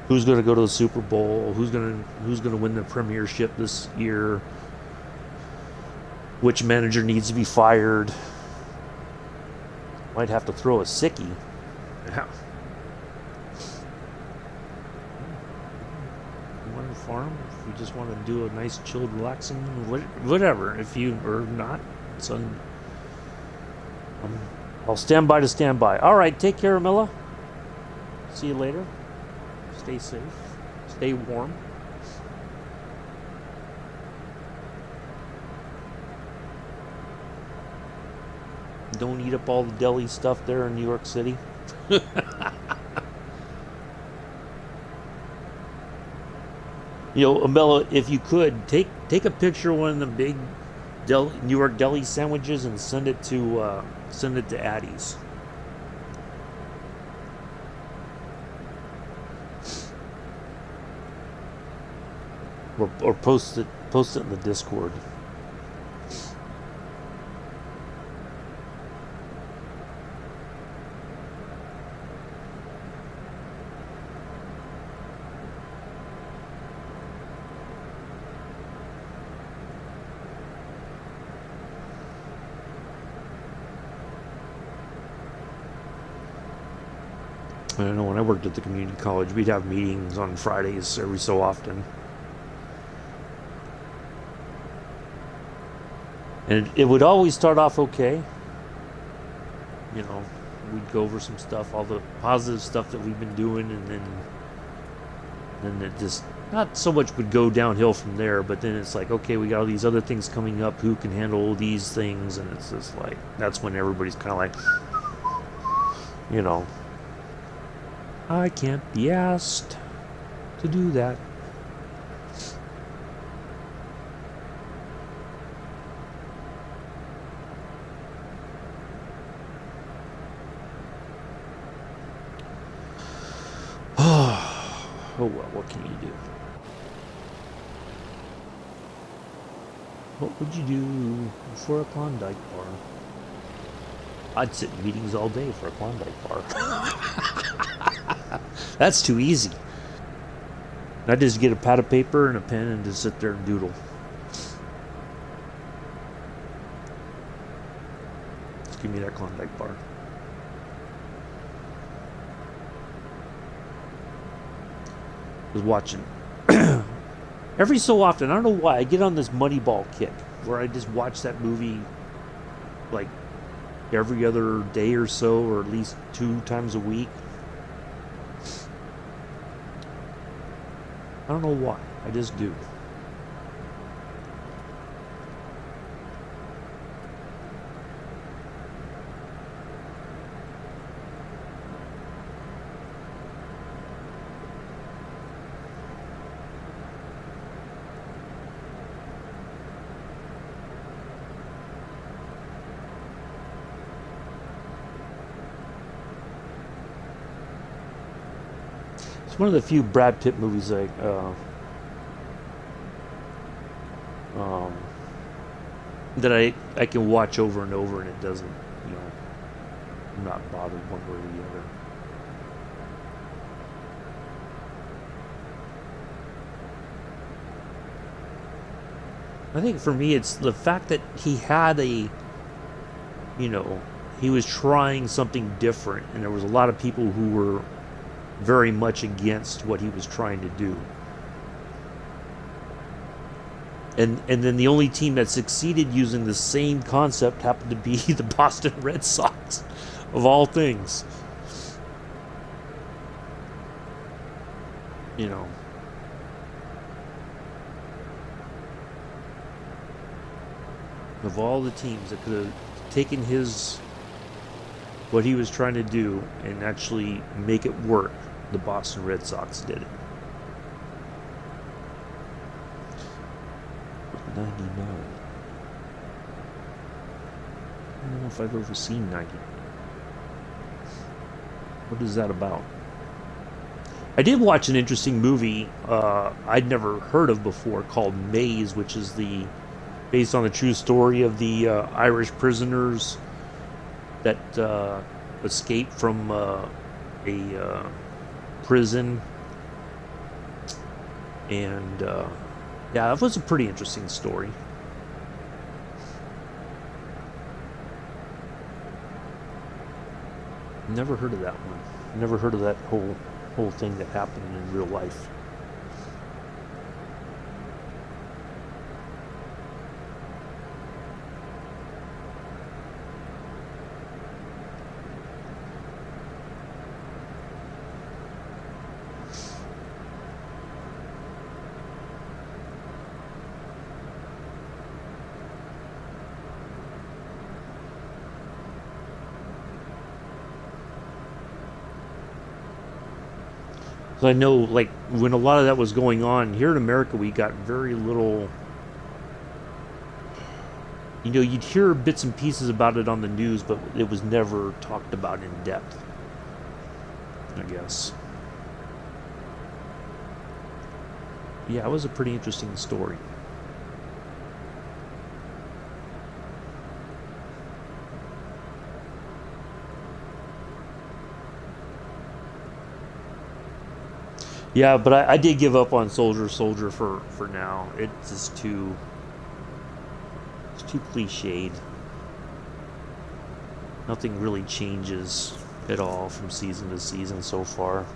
A: Who's going to go to the Super Bowl? Who's going to win the premiership this year? Which manager needs to be fired? Might have to throw a sickie. Yeah. You want to farm? If you just want to do a nice, chilled, relaxing, whatever. If you are not, so I'll stand by to stand by. All right, take care, Milla. See you later. Stay safe. Stay warm. Don't eat up all the deli stuff there in New York City. You know, Amela, if you could take a picture of one of the big New York deli sandwiches and send it to Addie's. Or post it in the Discord. I don't know, when I worked at the community college, we'd have meetings on Fridays every so often. And it would always start off okay. You know, we'd go over some stuff, all the positive stuff that we've been doing, and then it just not so much would go downhill from there, but then it's like, okay, we got all these other things coming up, who can handle these things, and it's just like, that's when everybody's kind of like, you know, I can't be asked to do that. Oh well, what can you do? What would you do for a Klondike bar? I'd sit in meetings all day for a Klondike bar. That's too easy. I'd just get a pad of paper and a pen and just sit there and doodle. Just give me that Klondike bar. I was watching every so often, I don't know why, I get on this Moneyball kick where I just watch that movie like every other day or so, or at least 2 times a week. I don't know why, I just do. It's one of the few Brad Pitt movies that I can watch over and over, and it doesn't, you know, I'm not bothered one way or the other. I think for me, it's the fact that he had you know, he was trying something different, and there was a lot of people who were very much against what he was trying to do. And then the only team that succeeded using the same concept happened to be the Boston Red Sox, of all things. You know. Of all the teams that could have taken what he was trying to do and actually make it work, the Boston Red Sox did it. 99. I don't know if I've ever seen 90. What is that about? I did watch an interesting movie I'd never heard of before called Maze, which is based on the true story of the Irish prisoners that escaped from a prison. And yeah, that was a pretty interesting story. Never heard of that one. Never heard of that whole thing that happened in real life. So I know, like, when a lot of that was going on here in America, we got very little. You know, you'd hear bits and pieces about it on the news, but it was never talked about in depth, I guess. Yeah, it was a pretty interesting story. Yeah, but I did give up on Soldier for now. It's just too cliched. Nothing really changes at all from season to season so far.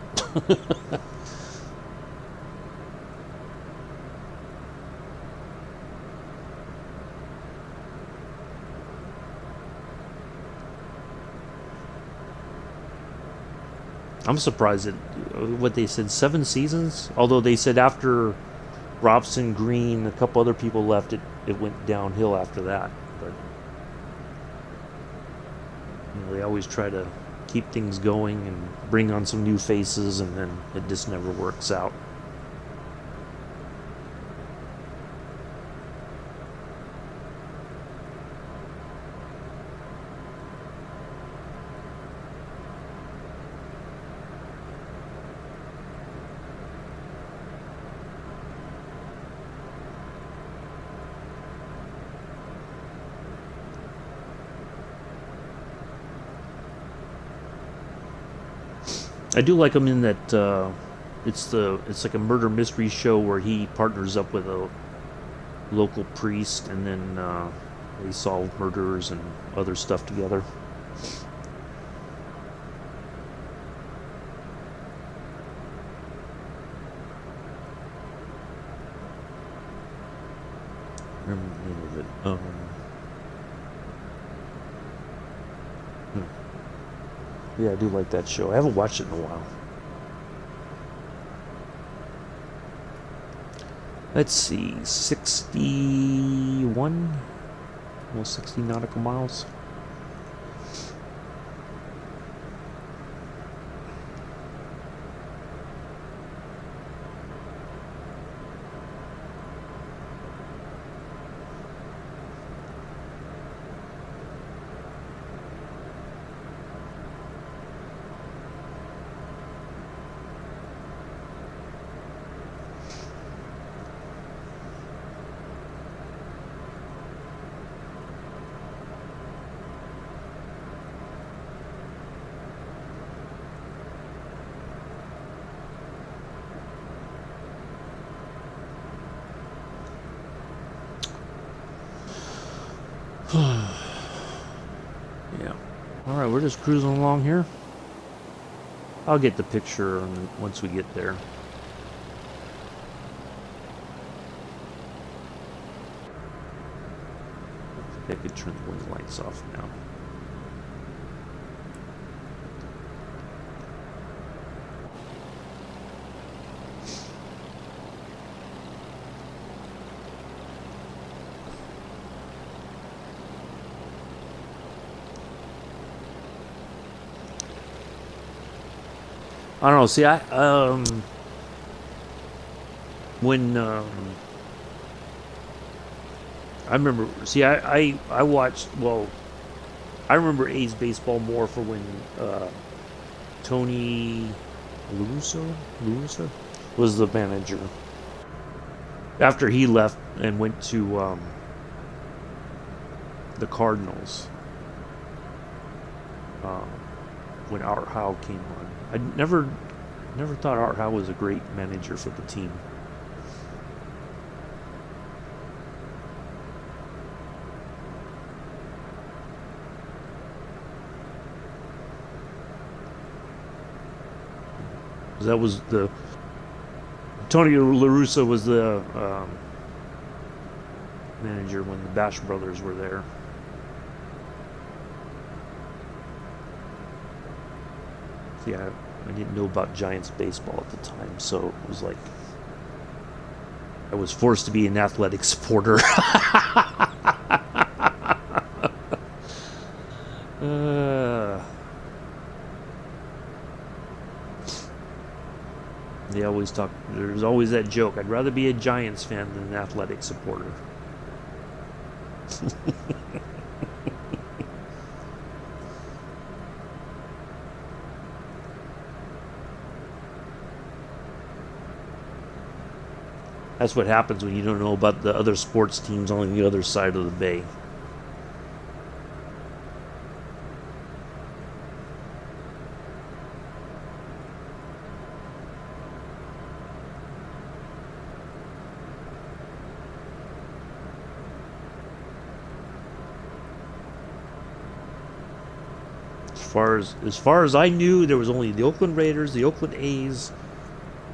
A: I'm surprised at what they said, 7 seasons? Although they said after Robson, Green, a couple other people left, it went downhill after that. But they always try to keep things going and bring on some new faces, and then it just never works out. I do like him in that it's like a murder mystery show where he partners up with a local priest, and then they solve murders and other stuff together. I remember the name of it. Yeah, I do like that show. I haven't watched it in a while. Let's see, 61, almost 60 nautical miles. Yeah. All right, we're just cruising along here. I'll get the picture once we get there. I think I could turn the wing lights off now. I don't know. See, when I remember. See, I watched. Well, I remember A's baseball more for when Tony LaRussa was the manager. After he left and went to the Cardinals, when Art Howe came on. I never thought Art Howe was a great manager for the team. That was the Tony LaRussa was the manager when the Bash brothers were there. Yeah, I didn't know about Giants baseball at the time, so it was like I was forced to be an athletic supporter. They always talk. There's always that joke. I'd rather be a Giants fan than an athletic supporter. That's what happens when you don't know about the other sports teams on the other side of the bay. far as I knew, there was only the Oakland Raiders, the Oakland A's,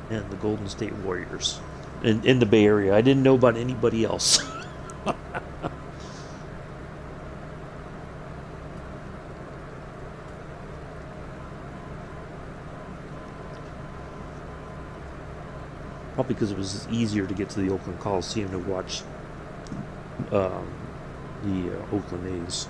A: and the Golden State Warriors in the Bay Area. I didn't know about anybody else. Probably because it was easier to get to the Oakland Coliseum to watch the Oakland A's.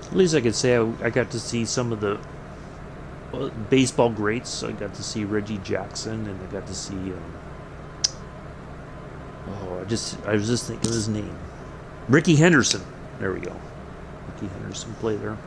A: At least I could say I got to see some of the baseball greats. I got to see Reggie Jackson, and I got to see. I was just thinking of his name, Ricky Henderson. There we go. Ricky Henderson played there.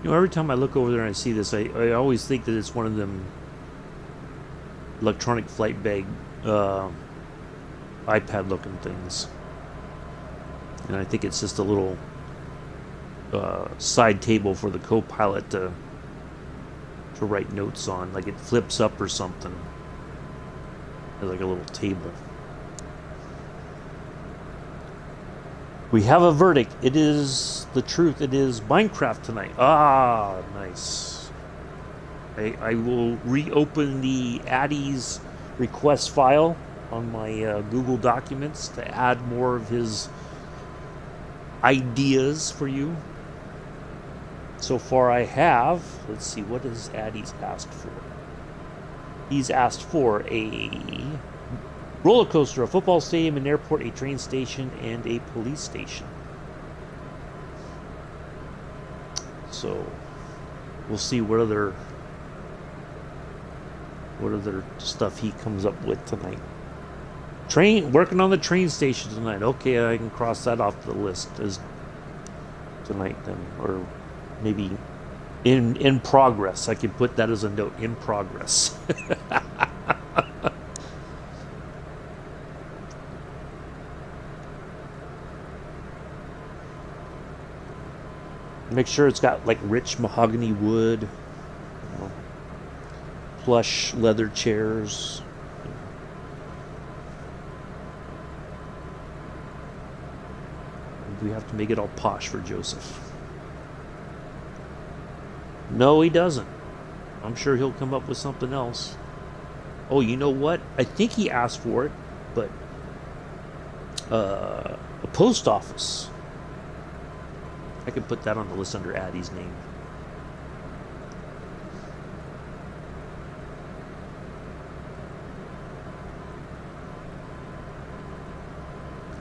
A: You know, every time I look over there and I see this, I always think that it's one of them electronic flight bag iPad looking things. And I think it's just a little side table for the co-pilot to write notes on. Like it flips up or something. It's like a little table. We have a verdict. It is the truth. It is Minecraft tonight. Ah, nice. I will reopen the Addy's request file on my Google Documents to add more of his ideas for you. So far I have, let's see, what has Addy's asked for? He's asked for a roller coaster, a football stadium, an airport, a train station, and a police station. So we'll see what other stuff he comes up with tonight. Working on the train station tonight. Okay, I can cross that off the list as tonight then, or maybe in progress. I can put that as a note, in progress. Make sure it's got like rich mahogany wood, you know, plush leather chairs. We have to make it all posh for Joseph. No, he doesn't. I'm sure he'll come up with something else. Oh, you know what? I think he asked for it, but a post office. I can put that on the list under Addy's name.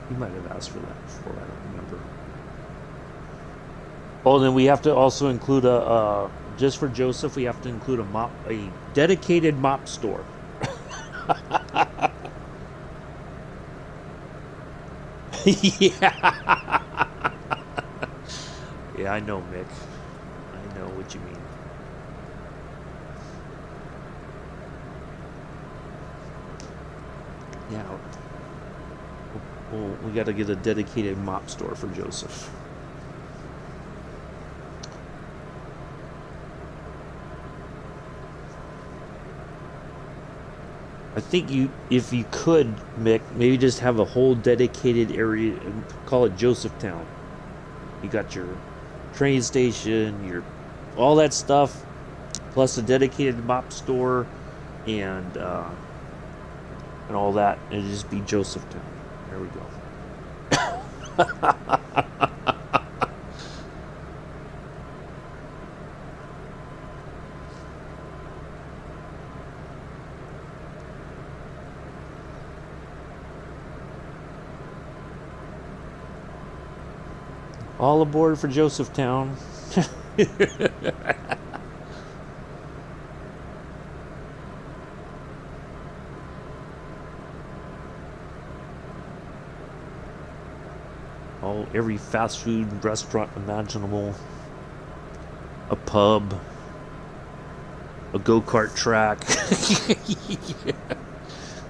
A: He might have asked for that before, I don't remember. Oh, then we have to also include just for Joseph, we have to include a dedicated mop store. Yeah. Yeah, I know, Mick. I know what you mean. Yeah. Well, we got to get a dedicated mop store for Joseph. I think if you could, Mick, maybe just have a whole dedicated area and call it Josephtown. You got your train station, your all that stuff, plus a dedicated mop store, and all that, and it'd just be Josephtown. There we go. All aboard for Josephtown. Every fast food restaurant imaginable, a pub, a go-kart track. Yeah.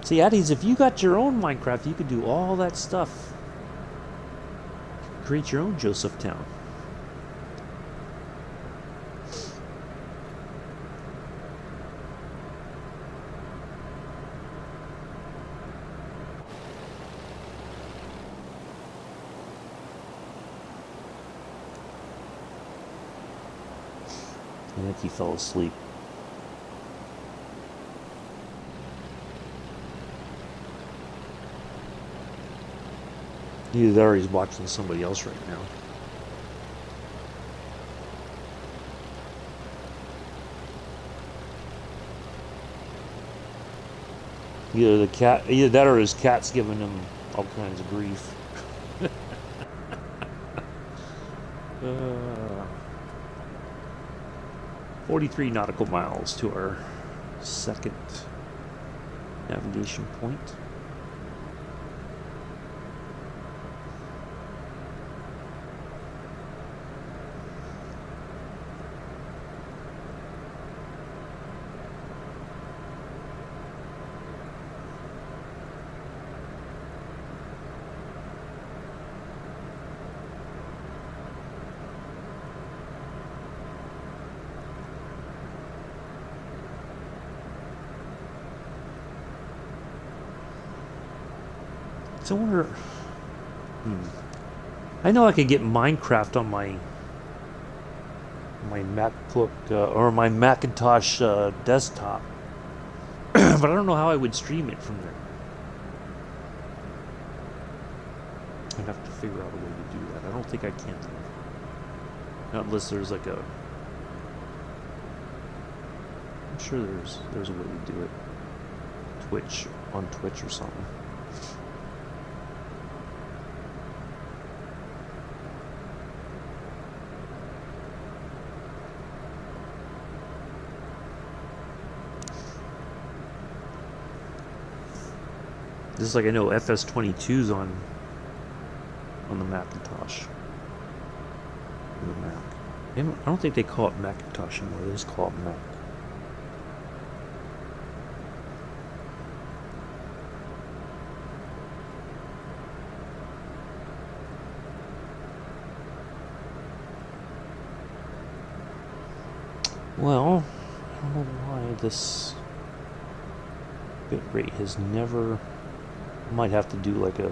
A: See, Addies, if you got your own Minecraft, you could do all that stuff. Create your own Josephtown. I think he fell asleep. Either that or he's watching somebody else right now. Either that or his cat's giving him all kinds of grief. 43 nautical miles to our second navigation point. So I wonder. I know I could get Minecraft on my MacBook or my Macintosh desktop, but I don't know how I would stream it from there. I'd have to figure out a way to do that. I don't think I can. Not unless there's like a. I'm sure there's a way to do it. On Twitch or something. Just like I know FS22's on the Macintosh. The Mac. I don't think they call it Macintosh anymore. They just call it Mac. Well, I don't know why this bitrate has never. I might have to do like a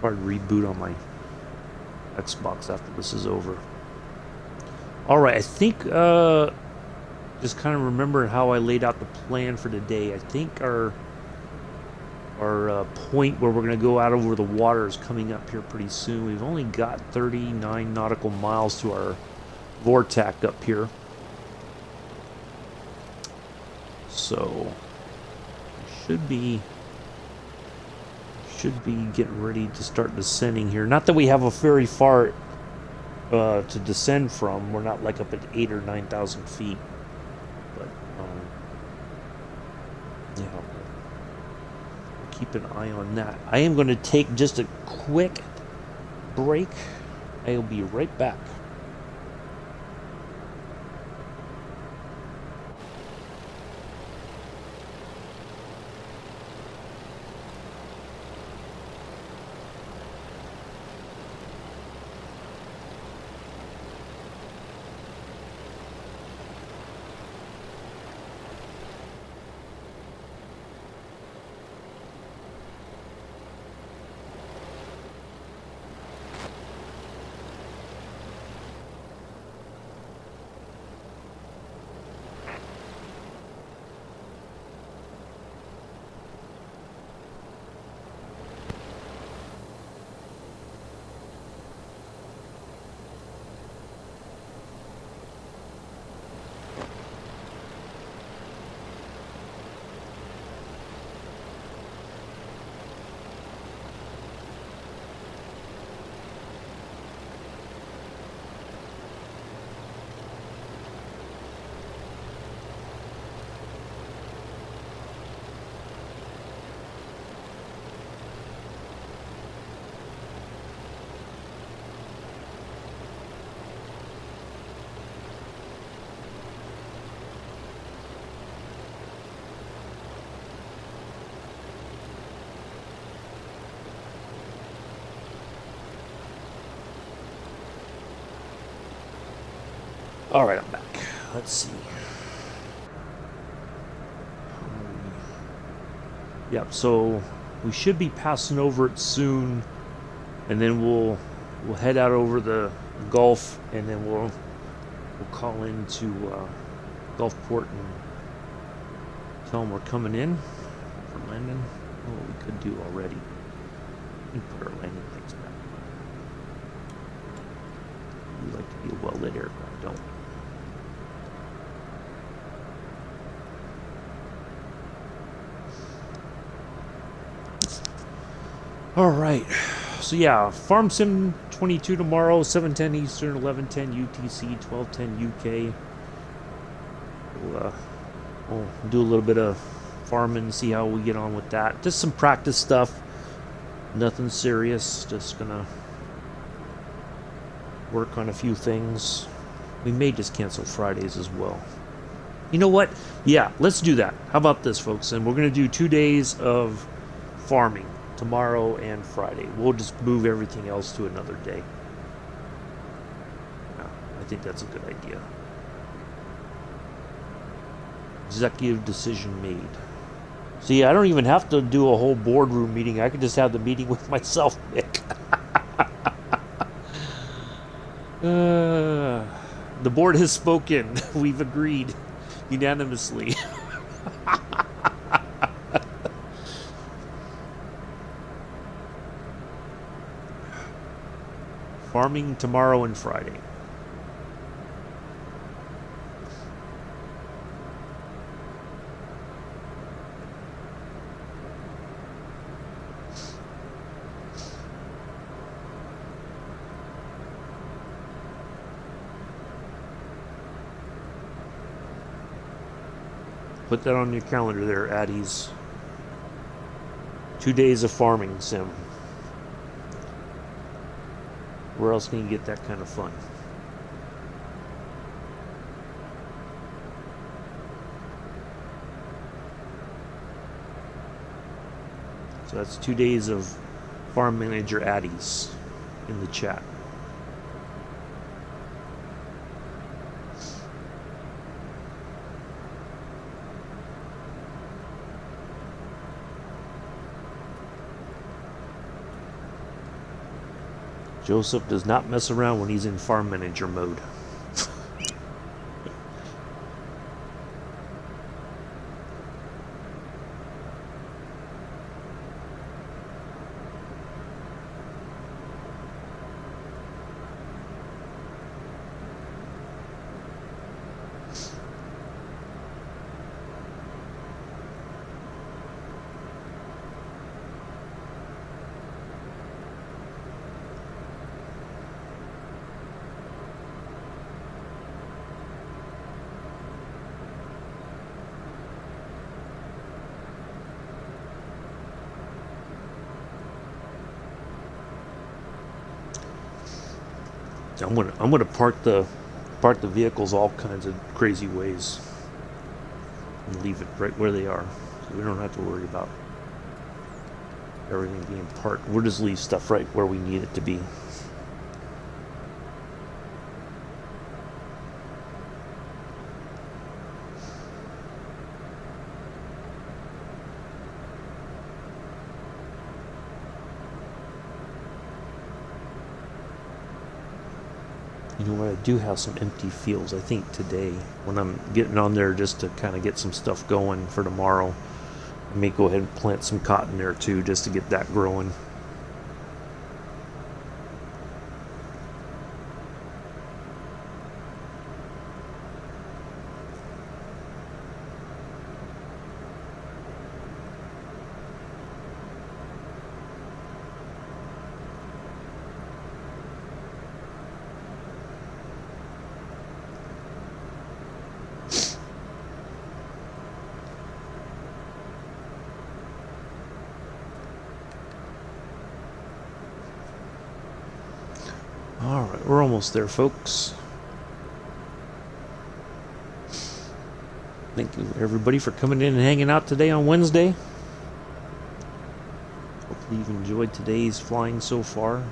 A: hard reboot on my Xbox after this is over. Alright, I think just kind of remember how I laid out the plan for today. I think our point where we're going to go out over the water is coming up here pretty soon. We've only got 39 nautical miles to our vortex up here. So should be getting ready to start descending here. Not that we have a very far to descend from. We're not like up at 8,000 or 9,000 feet. But yeah, keep an eye on that. I am going to take just a quick break. I'll be right back. Alright, I'm back. Let's see. Yep, so we should be passing over it soon, and then we'll head out over the Gulf, and then we'll call into Gulfport and tell them we're coming in for landing. Oh, what we could do already. We put our landing things back. We like to be a well-lit aircraft, don't we? All right, so yeah, Farm Sim 22 tomorrow, 7:10 Eastern, 11:10 UTC, 12:10 UK. We'll do a little bit of farming, see how we get on with that. Just some practice stuff, nothing serious. Just gonna work on a few things. We may just cancel Fridays as well. You know what? Yeah, let's do that. How about this, folks? And we're gonna do 2 days of farming. Tomorrow and Friday. We'll just move everything else to another day. Yeah, I think that's a good idea. Executive decision made. See, I don't even have to do a whole boardroom meeting. I could just have the meeting with myself, Nick. The board has spoken. We've agreed unanimously. Farming tomorrow and Friday. Put that on your calendar there, Addies. 2 days of farming sim. Where else can you get that kind of fun? So that's 2 days of Farm Manager Addies in the chat. Joseph does not mess around when he's in farm manager mode. I'm gonna park the vehicles all kinds of crazy ways and leave it right where they are, so we don't have to worry about everything being parked. We'll just leave stuff right where we need it to be. You know what, I do have some empty fields, I think, today, when I'm getting on there just to kind of get some stuff going for tomorrow. I may go ahead and plant some cotton there too, just to get that growing. Alright, we're almost there, folks. Thank you, everybody, for coming in and hanging out today on Wednesday. Hopefully you've enjoyed today's flying so far.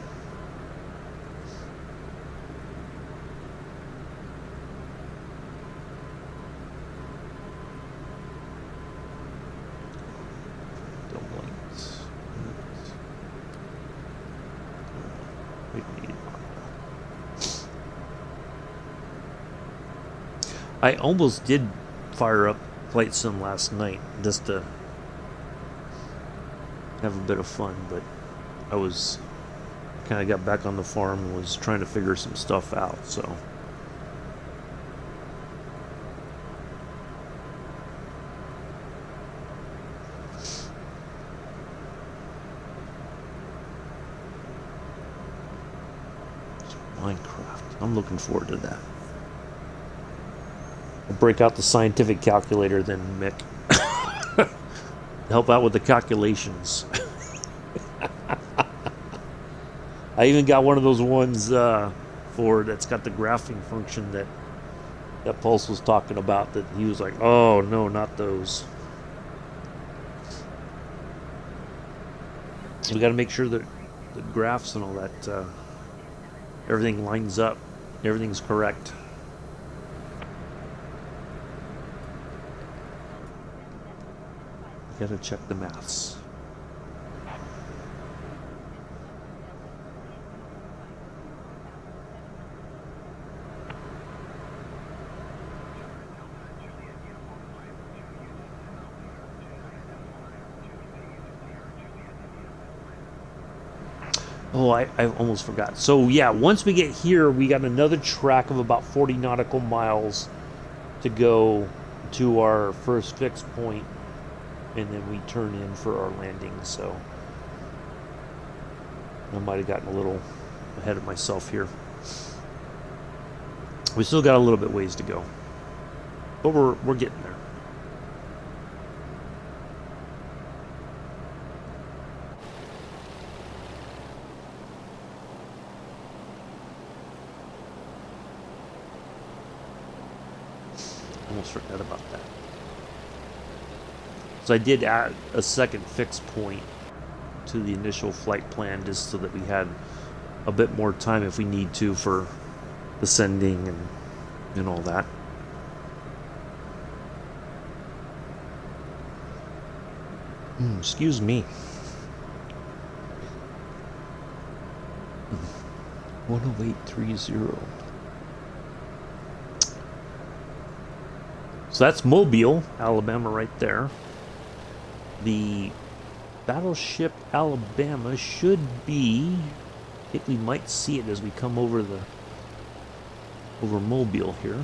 A: I almost did fire up Flight Sim last night just to have a bit of fun, but I was kind of got back on the farm and was trying to figure some stuff out, so. Minecraft. I'm looking forward to that. I'll break out the scientific calculator then, Mick. Help out with the calculations. I even got one of those ones for that's got the graphing function that Pulse was talking about, that he was like, oh no, not those. We got to make sure that the graphs and all that, everything lines up, everything's correct. You got to check the maths. Oh, I almost forgot. So yeah, once we get here, we got another track of about 40 nautical miles to go to our first fixed point, and then we turn in for our landing. So I might have gotten a little ahead of myself here. We still got a little bit ways to go, but we're getting there. Almost forgot about that. So I did add a second fixed point to the initial flight plan, just so that we had a bit more time if we need to for ascending and all that. Excuse me. 10830. So that's Mobile, Alabama right there. The battleship Alabama should be, I think we might see it as we come over Mobile here.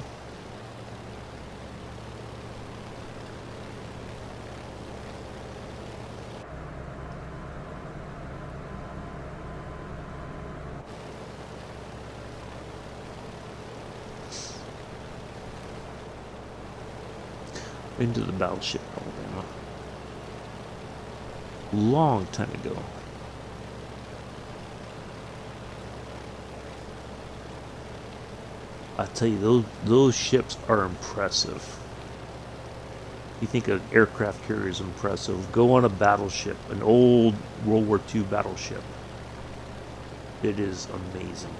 A: Into the battleship Alabama. Long time ago. I tell you, those ships are impressive. You think an aircraft carrier is impressive, go on a battleship, an old World War II battleship. It is amazing.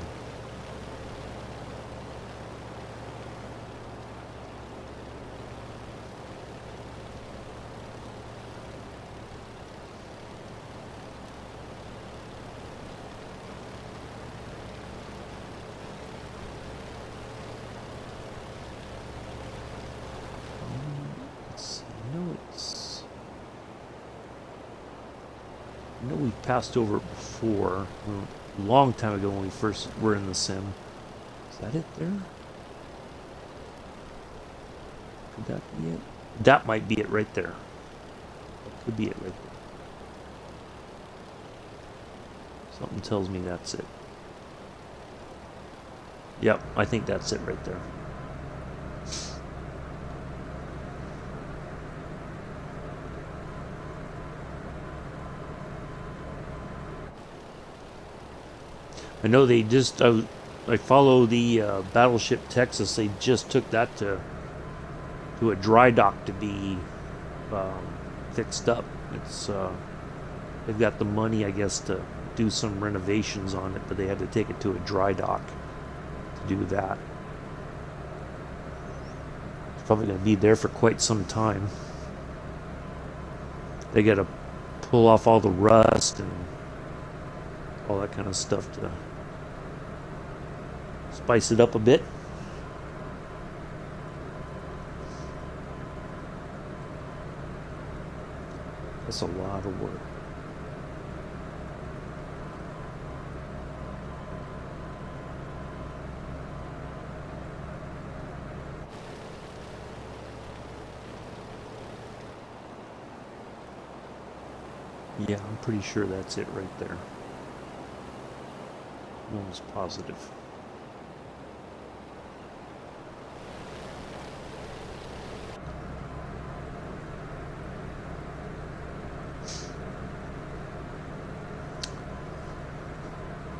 A: I know we passed over it before, a long time ago when we first were in the sim. Is that it there? Could that be it? That might be it right there. That could be it right there. Something tells me that's it. Yep, I think that's it right there. I know they just, I follow the Battleship Texas. They just took that to a dry dock to be fixed up. It's they've got the money, I guess, to do some renovations on it, but they had to take it to a dry dock to do that. It's probably going to be there for quite some time. They got to pull off all the rust and all that kind of stuff to spice it up a bit. That's a lot of work. Yeah, I'm pretty sure that's it right there. Almost positive.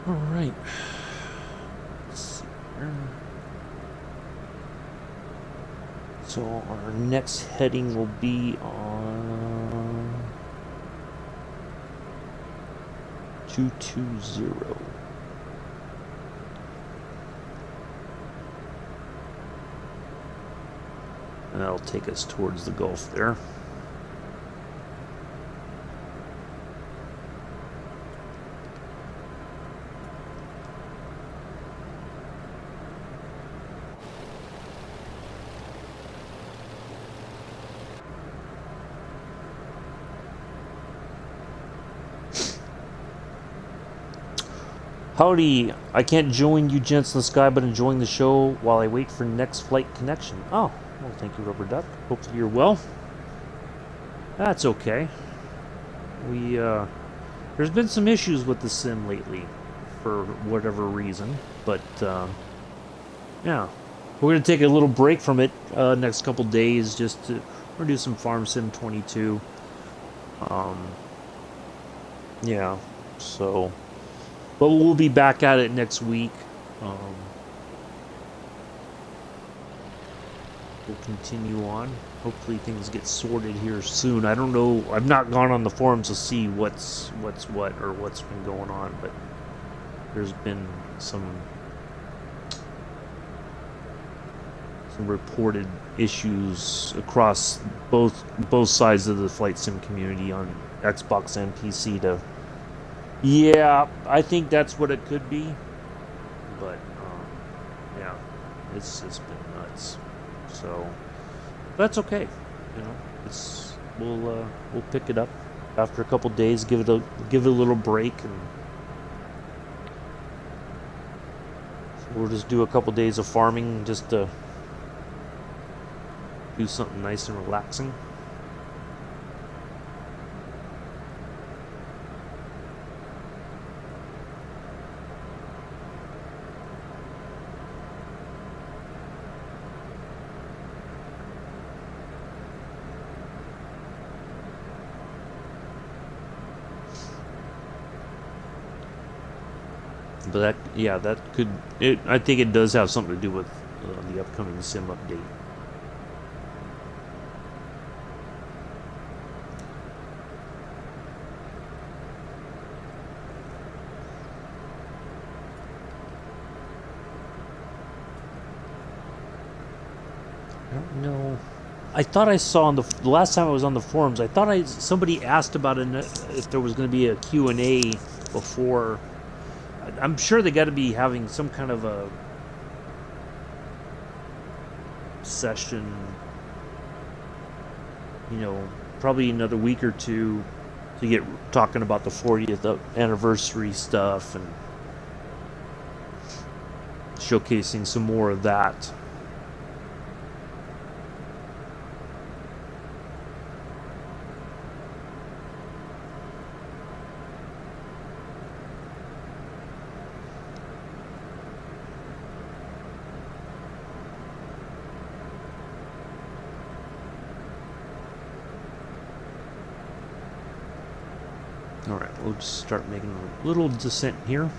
A: All right. Let's see here. So our next heading will be on 220. And that'll take us towards the Gulf there. Howdy, I can't join you gents in the sky, but enjoying the show while I wait for next flight connection. Oh, well, thank you, Rubber Duck. Hopefully you're well. That's okay. There's been some issues with the sim lately, for whatever reason, but, yeah. We're going to take a little break from it, next couple days, just to, we're do some Farm Sim 22. Yeah, so... But we'll be back at it next week. We'll continue on. Hopefully things get sorted here soon. I don't know. I've not gone on the forums to see what's what or what's been going on, but there's been some reported issues across both sides of the flight sim community on Xbox and PC. Yeah, I think that's what it could be, but yeah, it's been nuts. So that's okay, you know. We'll pick it up after a couple days. Give it a little break, and we'll just do a couple days of farming just to do something nice and relaxing. But that could. I think it does have something to do with the upcoming sim update. I don't know. I thought I saw on the last time I was on the forums. I thought somebody asked about if there was going to be a Q&A before. I'm sure they got to be having some kind of a session, you know, probably another week or two to get talking about the 40th anniversary stuff and showcasing some more of that. Alright, we'll just start making a little descent here.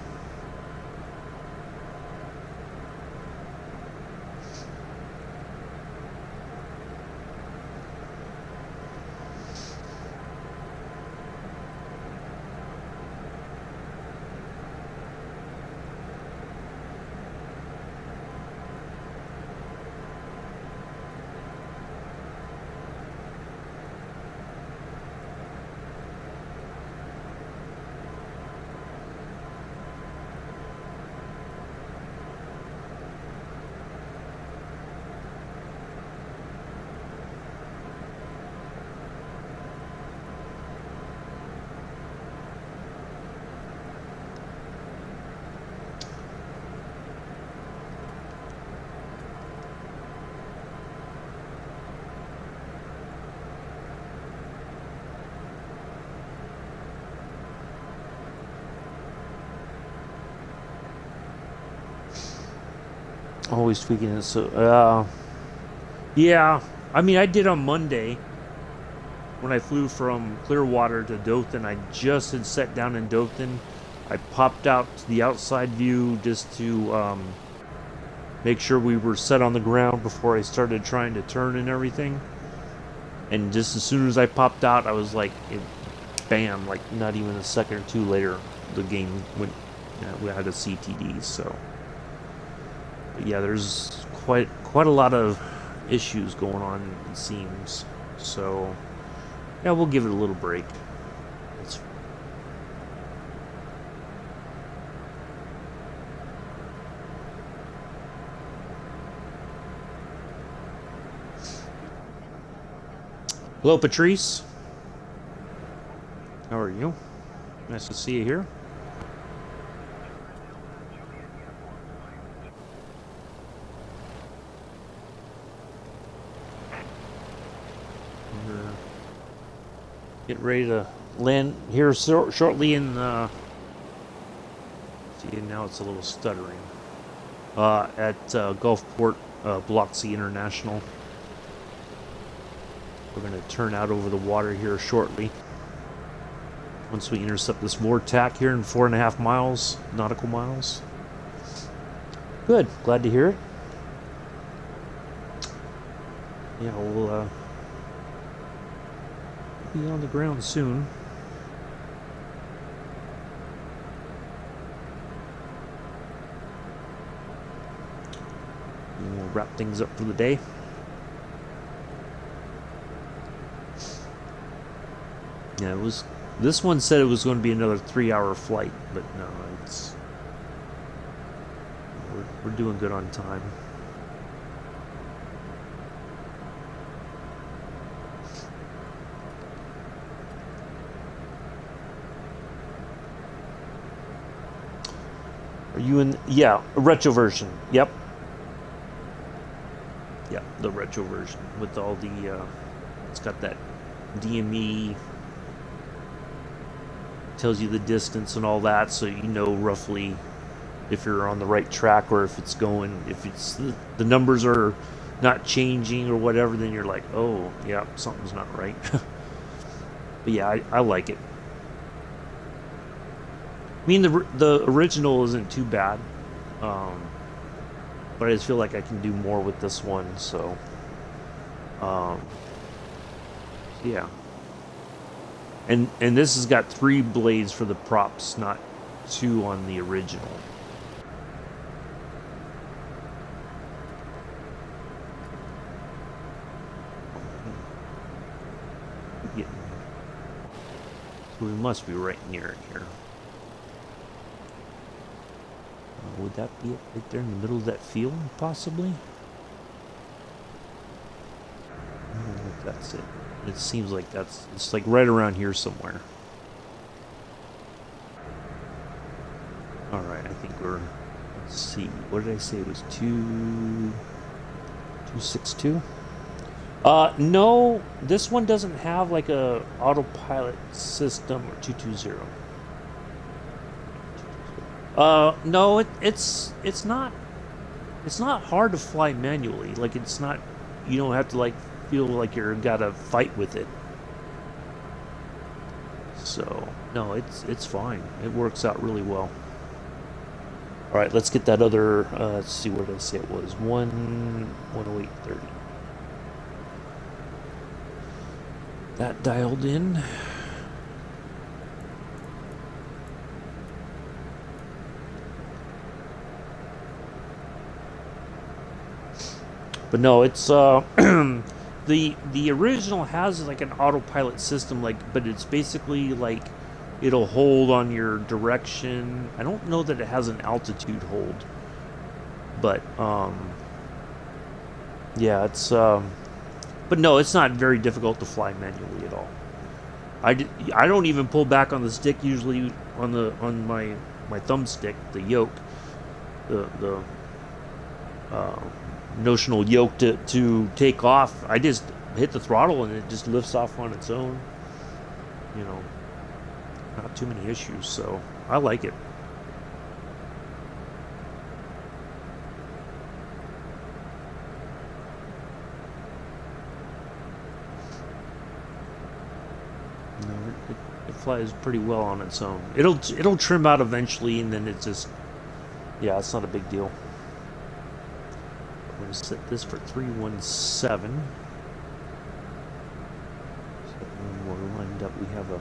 A: Always tweaking it. So, yeah. I mean, I did on Monday when I flew from Clearwater to Dothan. I just had set down in Dothan. I popped out to the outside view just to make sure we were set on the ground before I started trying to turn and everything. And just as soon as I popped out, I was like, bam! Like not even a second or two later, the game went. We had a CTD. So, but yeah, there's quite a lot of issues going on, it seems. So, yeah, we'll give it a little break. It's Hello, Patrice. How are you? Nice to see you here. We're getting ready to land here shortly in. See, now it's a little stuttering. At Gulfport-Biloxi International. We're going to turn out over the water here shortly. Once we intercept this VORTAC here in 4.5 miles, nautical miles. Good. Glad to hear it. Yeah, we'll be on the ground soon. And we'll wrap things up for the day. Yeah, it was. This one said it was going to be another 3-hour flight, but no, it's. We're doing good on time. Are you in? Yeah, a retro version. Yep. Yep, the retro version with all the. It's got that DME. Tells you the distance and all that, so you know roughly if you're on the right track or if it's going. If it's the numbers are not changing or whatever, then you're like, oh yeah, something's not right. But yeah, I like it. I mean, the original isn't too bad, but I just feel like I can do more with this one. So, yeah. And this has got 3 blades for the props, not 2 on the original. Yeah. So we must be right near it here. Would that be it right there in the middle of that field, possibly? I don't know if that's it. It seems like it's like right around here somewhere. Alright, I think we're, let's see, what did I say? It was 262? No, this one doesn't have like a autopilot system, or 220. No, it's not hard to fly manually. Like it's not, you don't have to like feel like you're gotta fight with it. So no, it's fine. It works out really well. All right, let's get that other. Let's see, what did I say it was? 108.30. That dialed in. But no, it's the original has like an autopilot system, like, but it's basically like it'll hold on your direction. I don't know that it has an altitude hold, but yeah, it's but no, it's not very difficult to fly manually at all. I don't even pull back on the stick usually on my thumbstick, the yoke, the notional yoke to take off. I just hit the throttle and it just lifts off on its own. You know, not too many issues, so I like it. No, it flies pretty well on its own. It'll trim out eventually, and then it's just, yeah, it's not a big deal. I'm going to set this for 317. So when we're lined up, we have a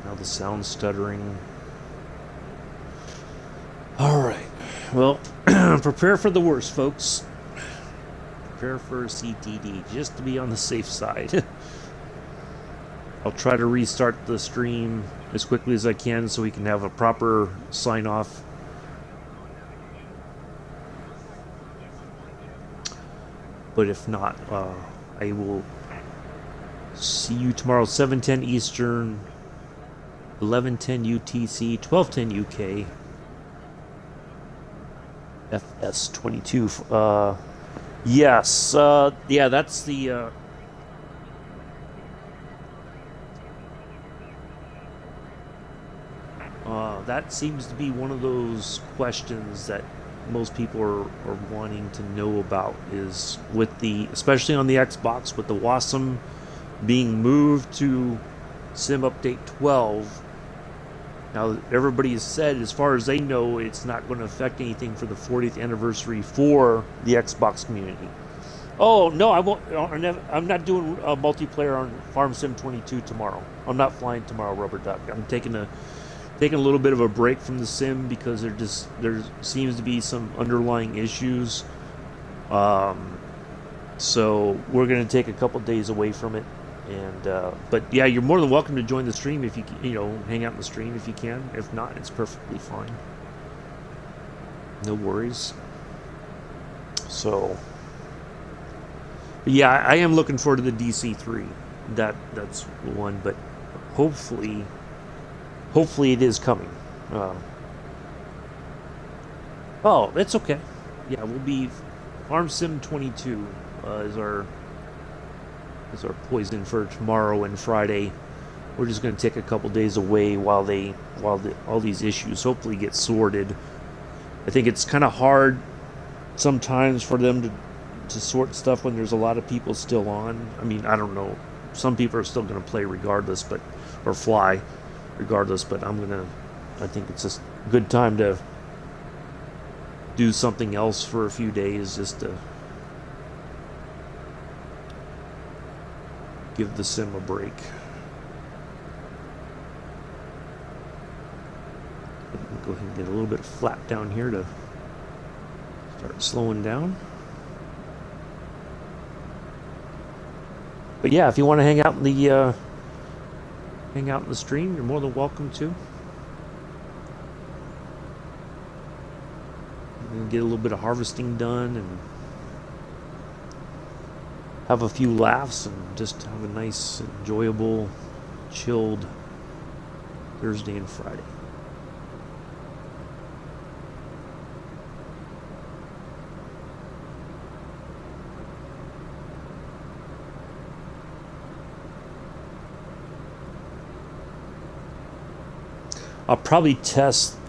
A: now the sound stuttering. All right. Well, prepare for the worst, folks. Prepare for a CTD, just to be on the safe side. I'll try to restart the stream as quickly as I can so we can have a proper sign-off. But if not, I will see you tomorrow, 7:10 Eastern, 11:10 UTC, 12:10 UK. FS22. Yes. Yeah, that's the. That seems to be one of those questions that most people are wanting to know about, is with the, especially on the Xbox, with the WASM being moved to Sim Update 12. Now, everybody has said, as far as they know, it's not going to affect anything for the 40th anniversary for the Xbox community. Oh, no, I won't. I'm not doing a multiplayer on Farm Sim 22 tomorrow. I'm not flying tomorrow, Rubber Duck. I'm taking a little bit of a break from the sim because there seems to be some underlying issues. So we're going to take a couple days away from it. And but yeah, you're more than welcome to join the stream if you hang out in the stream if you can. If not, it's perfectly fine. No worries. So, but yeah, I am looking forward to the DC3. That's one, but hopefully it is coming. Oh, that's okay. Yeah, we'll be Farm Sim 22 is our poison for tomorrow and Friday. We're just going to take a couple days away while all these issues hopefully get sorted. I think it's kind of hard sometimes for them to sort stuff when there's a lot of people still on. I mean, I don't know. Some people are still going to play regardless, or fly regardless. But I think it's just a good time to do something else for a few days, just to give the sim a break. Go ahead and get a little bit flat down here to start slowing down. But yeah, if you want to hang out in the stream, you're more than welcome to. And get a little bit of harvesting done and have a few laughs and just have a nice, enjoyable, chilled Thursday and Friday.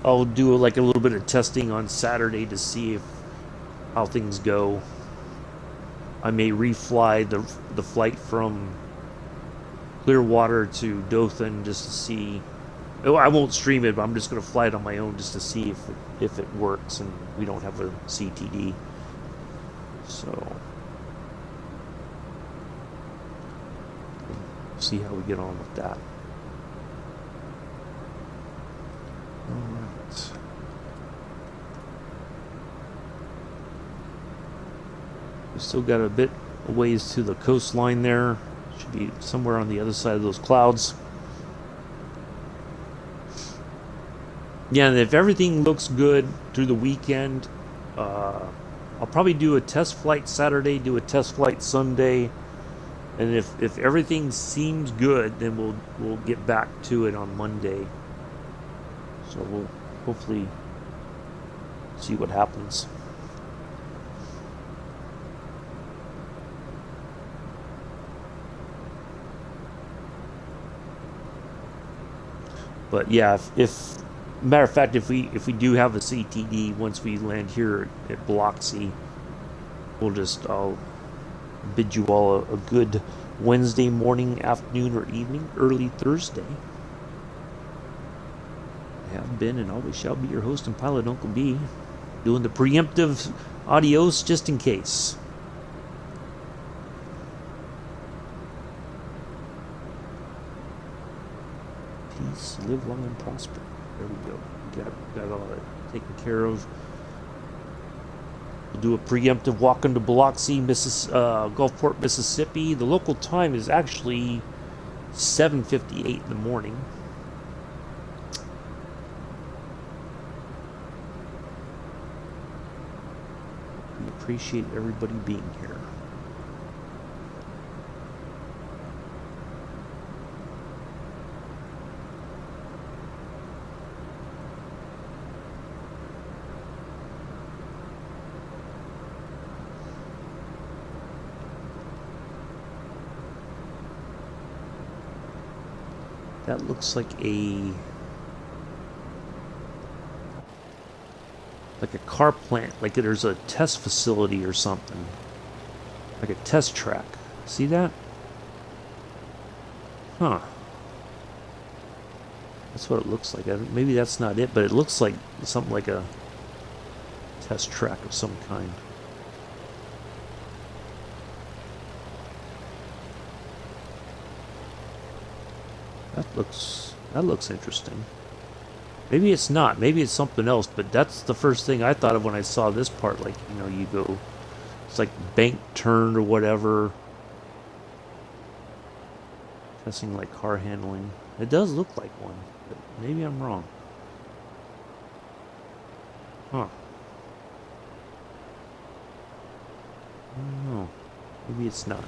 A: I'll do like a little bit of testing on Saturday to see how things go. I may refly the flight from Clearwater to Dothan just to see. Oh, I won't stream it, but I'm just going to fly it on my own just to see if it works and we don't have a CTD. So, see how we get on with that. Alright. We still got a bit of ways to the coastline there. Should be somewhere on the other side of those clouds. Yeah, and if everything looks good through the weekend, I'll probably do a test flight Saturday, do a test flight Sunday, and if everything seems good, then we'll get back to it on Monday. So we'll hopefully see what happens. But yeah, if Matter of fact, if we do have a CTD once we land here at Biloxi, I'll bid you all a good Wednesday morning, afternoon, or evening, early Thursday. I have been and always shall be your host and pilot, Uncle B, doing the preemptive adios just in case. Peace, live long and prosper. There we go. Got all that taken care of. We'll do a preemptive walk into Biloxi, Gulfport, Mississippi. The local time is actually 7:58 in the morning. We appreciate everybody being here. That looks like a car plant, like there's a test facility or something, like a test track. See that? Huh. That's what it looks like. Maybe that's not it, but it looks like something like a test track of some kind. That looks interesting. Maybe it's not. Maybe it's something else, but that's the first thing I thought of when I saw this part. Like, you know, you go, it's like bank turn or whatever. Testing like car handling. It does look like one, but maybe I'm wrong. Huh. I don't know. Maybe it's not.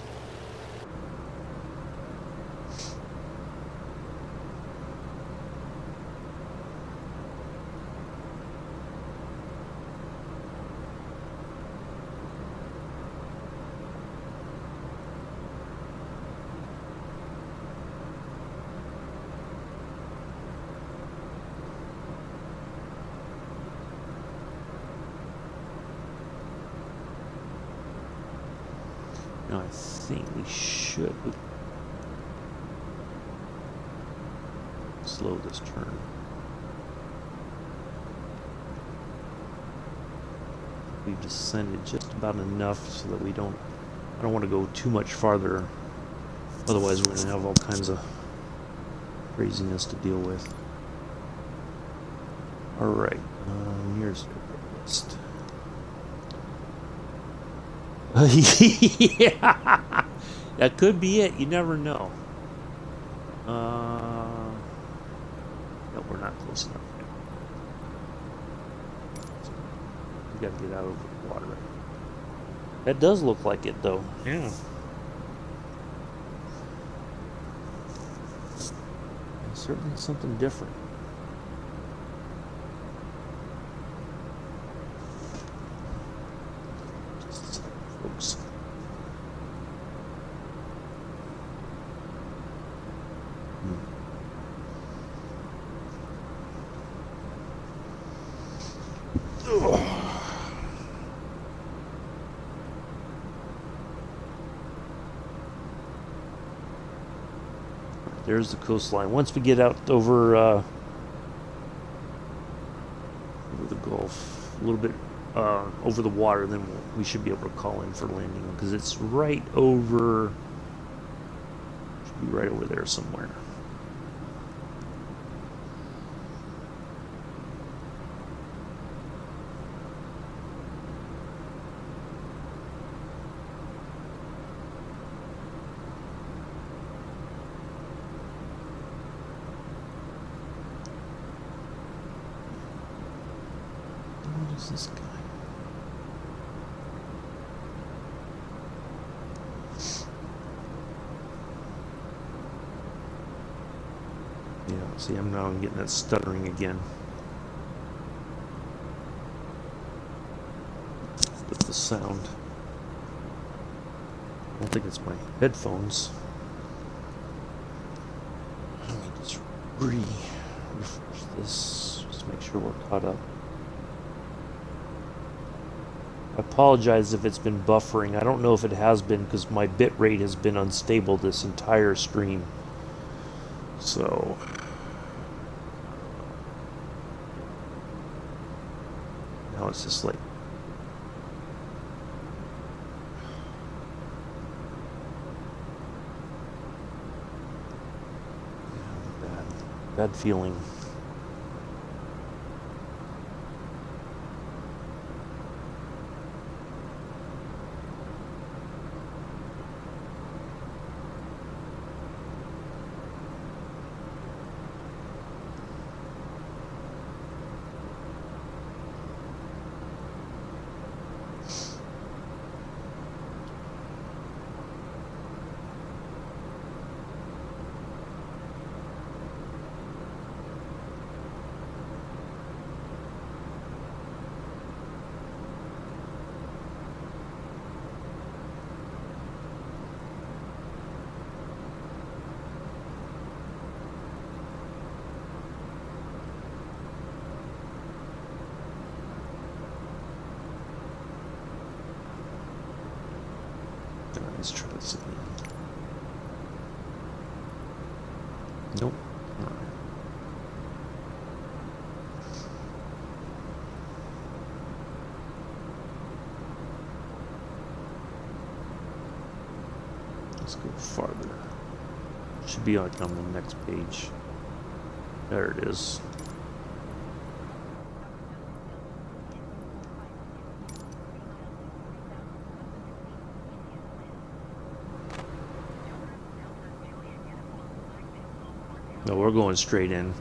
A: No, I think we should slow this turn. We've descended just about enough so that I don't want to go too much farther. Otherwise, we're going to have all kinds of craziness to deal with. Alright, here's the list. Yeah, that could be it. You never know. No, we're not close enough yet. We gotta get out of the water. That does look like it, though. Yeah. It's certainly something different. Folks. There's the coastline. Once we get out over the Gulf, a little bit over the water, then we should be able to call in for landing because it's right over. Should be right over there somewhere. What is this guy? Yeah, see, I'm getting that stuttering again. With the sound. I don't think it's my headphones. Let me just refresh this. Just Make sure we're caught up. I apologize if it's been buffering. I don't know if it has been because my bit rate has been unstable this entire stream. So now it's just like bad feeling. Let's try this again. Nope. All right. Let's go farther. Should be like on the next page. There it is. No, we're going straight in.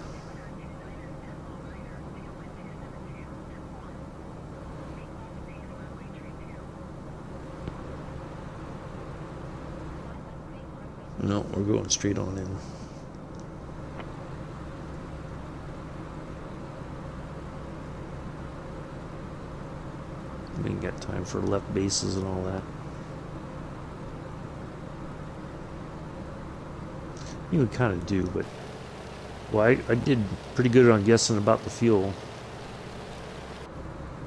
A: No, we're going straight on in. We ain't got time for left bases and all that. You would kind of do, but well, I did pretty good on guessing about the fuel.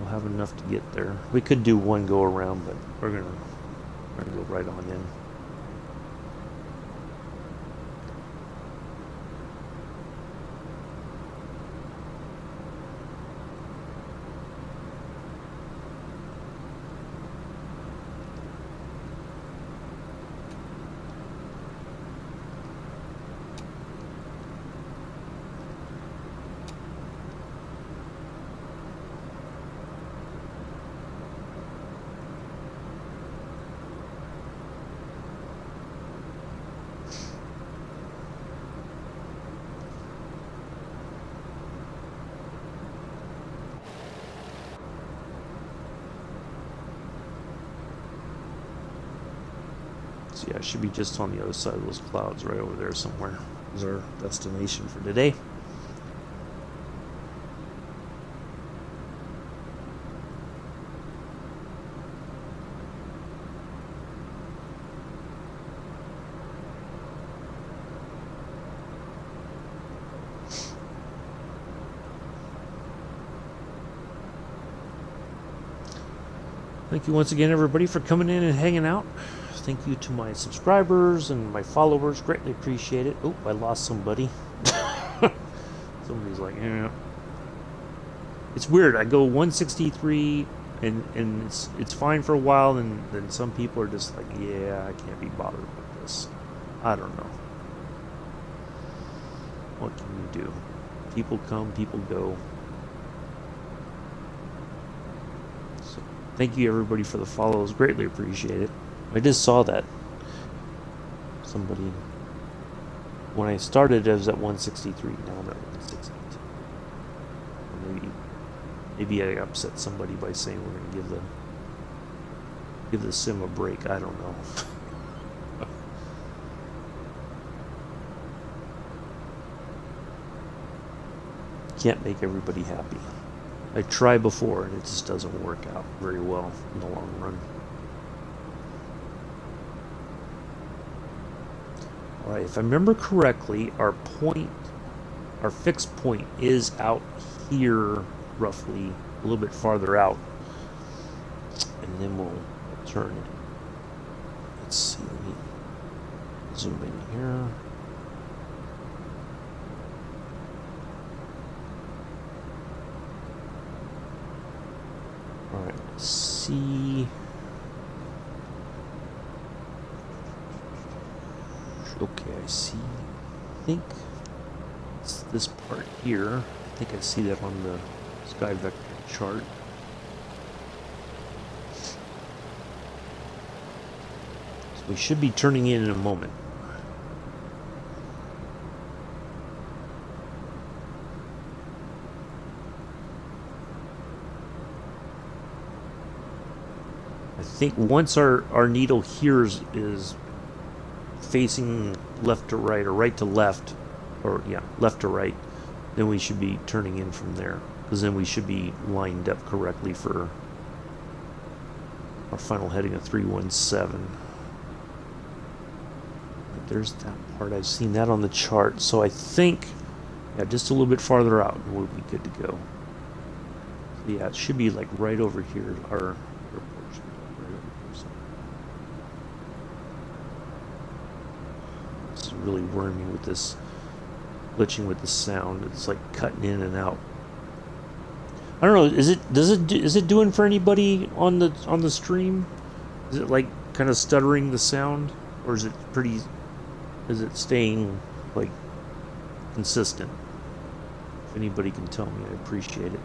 A: We'll have enough to get there. We could do one go around, but we're gonna go right on in. Yeah, I should be just on the other side of those clouds right over there somewhere. Is our destination for today. Thank you once again, everybody, for coming in and hanging out. Thank you to my subscribers and my followers. Greatly appreciate it. Oh, I lost somebody. Somebody's like, yeah. It's weird. I go 163 and it's fine for a while, and then some people are just like, yeah, I can't be bothered with this. I don't know. What can you do? People come, people go. So, thank you, everybody, for the follows. Greatly appreciate it. I just saw that somebody, when I started, I was at 163. Now I'm at 168. Maybe I upset somebody by saying we're going to give the sim a break. I don't know. Can't make everybody happy. I tried before and it just doesn't work out very well in the long run. Alright, if I remember correctly, our fixed point is out here, roughly, a little bit farther out. And then we'll turn it. Let's see, let me zoom in here. All right, let's see. Okay, I see. I think it's this part here. I think I see that on the sky vector chart. So we should be turning in a moment. I think once our needle here is facing left to right, or right to left, or yeah, left to right, then we should be turning in from there, because then we should be lined up correctly for our final heading of 317. There's that part. I've seen that on the chart, so I think, yeah, just a little bit farther out and we'll be good to go. So yeah, it should be like right over here. Our airport should be like right over here. So this is really worrying me with this glitching with the sound. It's like cutting in and out. I don't know. Is it doing for anybody on the stream? Is it like kind of stuttering the sound, or is it pretty? Is it staying like consistent? If anybody can tell me, I appreciate it.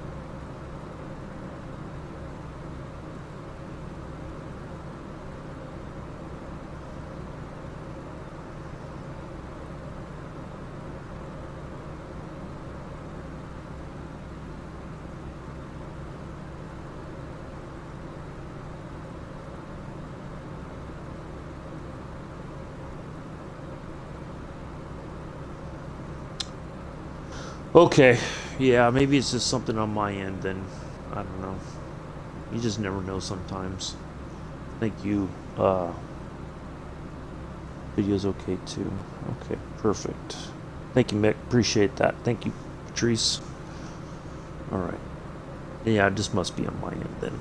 A: Okay, yeah, maybe it's just something on my end then. I don't know. You just never know sometimes. Thank you. Video's okay too. Okay, perfect. Thank you, Mick. Appreciate that. Thank you, Patrice. Alright. Yeah, it just must be on my end then.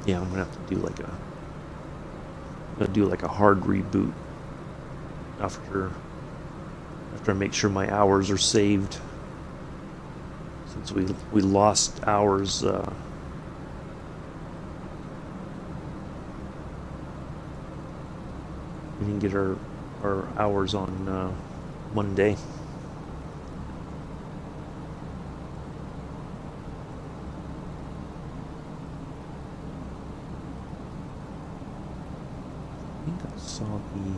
A: Yeah, I'm gonna have to do like a hard reboot after I make sure my hours are saved, since we lost hours we didn't get our hours on Monday. I think I saw the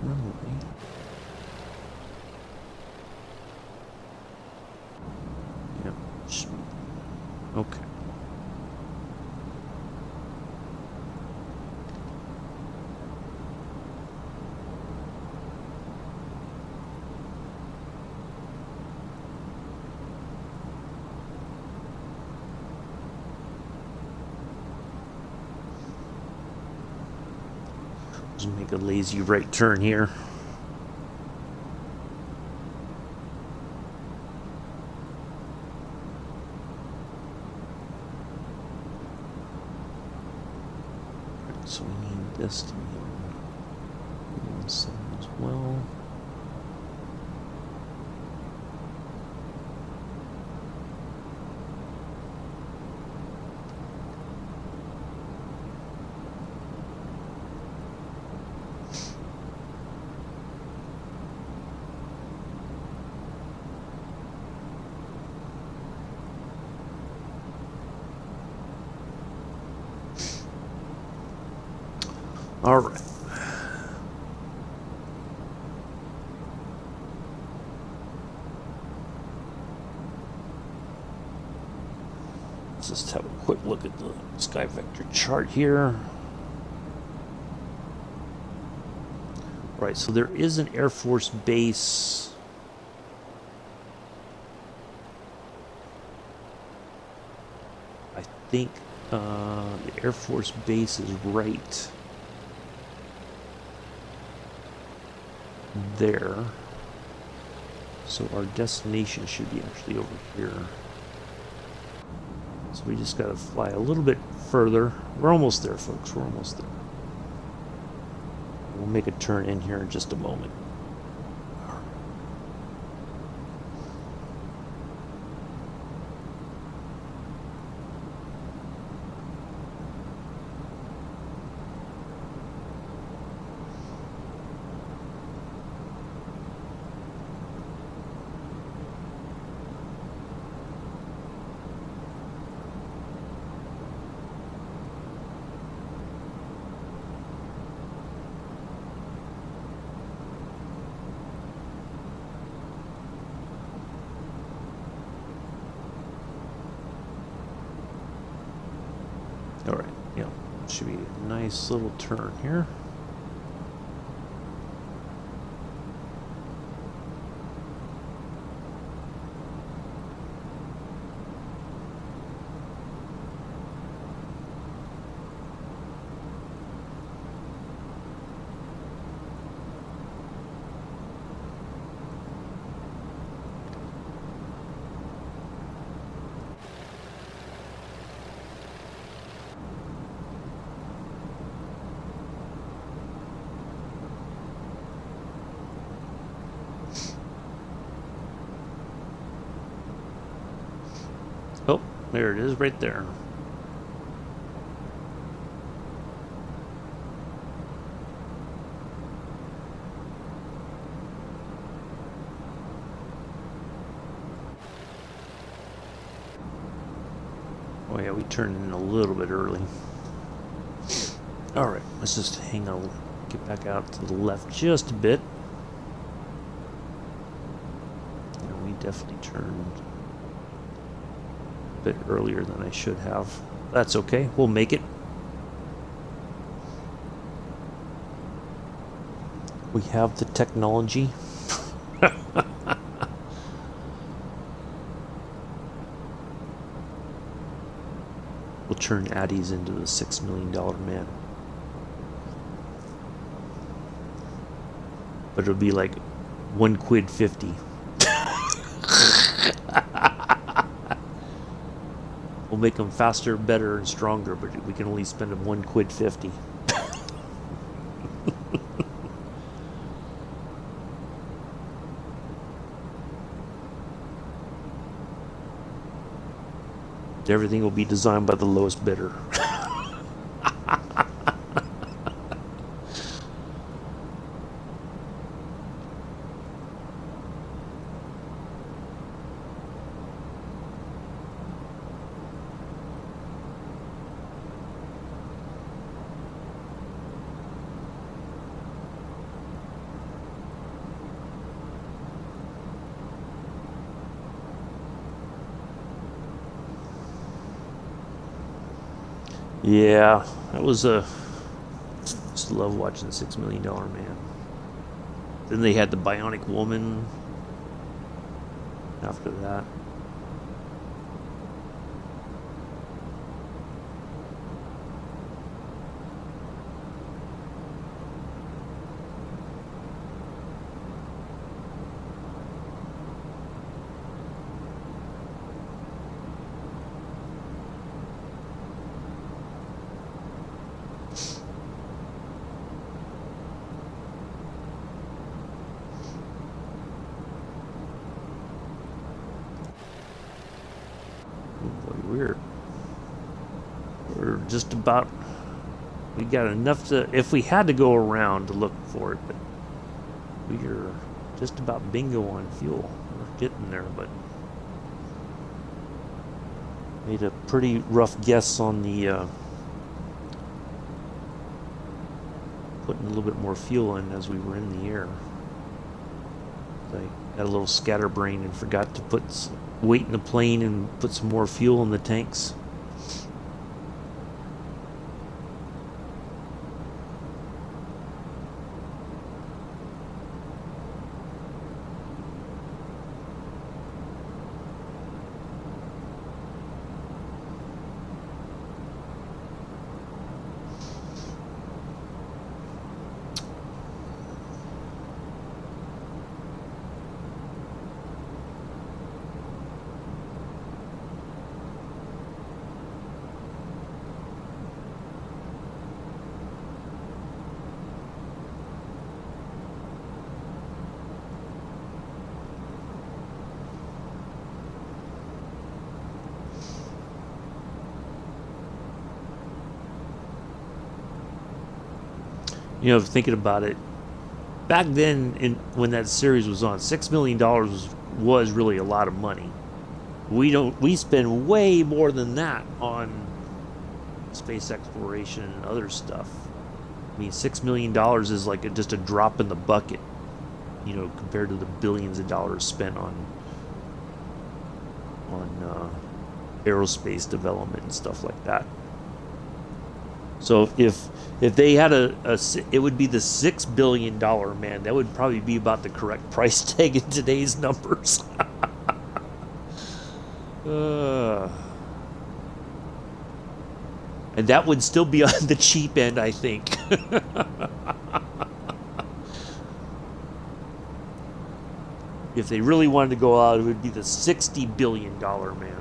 A: runway. Yep. Okay. Just make a lazy right turn here. So we need this to be on 7 as well. All right. Let's just have a quick look at the sky vector chart here. Right, so there is an Air Force base I think the Air Force base is right there. So our destination should be actually over here. So we just got to fly a little bit further. We're almost there, folks. We're almost there. We'll make a turn in here in just a moment. Alright, yeah, should be a nice little turn here. Oh, there it is right there. Oh yeah, we turned in a little bit early. Alright, let's just hang on, get back out to the left just a bit. Yeah, we definitely turned a bit earlier than I should have. That's okay, we'll make it. We have the technology. We'll turn Addies into the $6 million man. But it'll be like £1.50. We'll make them faster, better, and stronger, but we can only spend them £1.50. Everything will be designed by the lowest bidder. Yeah, that was a. Just love watching the $6 Million Man. Then they had the Bionic Woman. After that. We're just about, we got enough to, if we had to go around to look for it, but we are just about bingo on fuel. We're getting there, but made a pretty rough guess on the putting a little bit more fuel in as we were in the air. I had a little scatterbrain and forgot to put weight in the plane and put some more fuel in the tanks. You know, thinking about it, back then, when that series was on, $6 million was really a lot of money. We spend way more than that on space exploration and other stuff. I mean, $6 million is like just a drop in the bucket, you know, compared to the billions of dollars spent on aerospace development and stuff like that. So if they had it would be the $6 billion man. That would probably be about the correct price tag in today's numbers. And that would still be on the cheap end, I think. If they really wanted to go out, it would be the $60 billion man.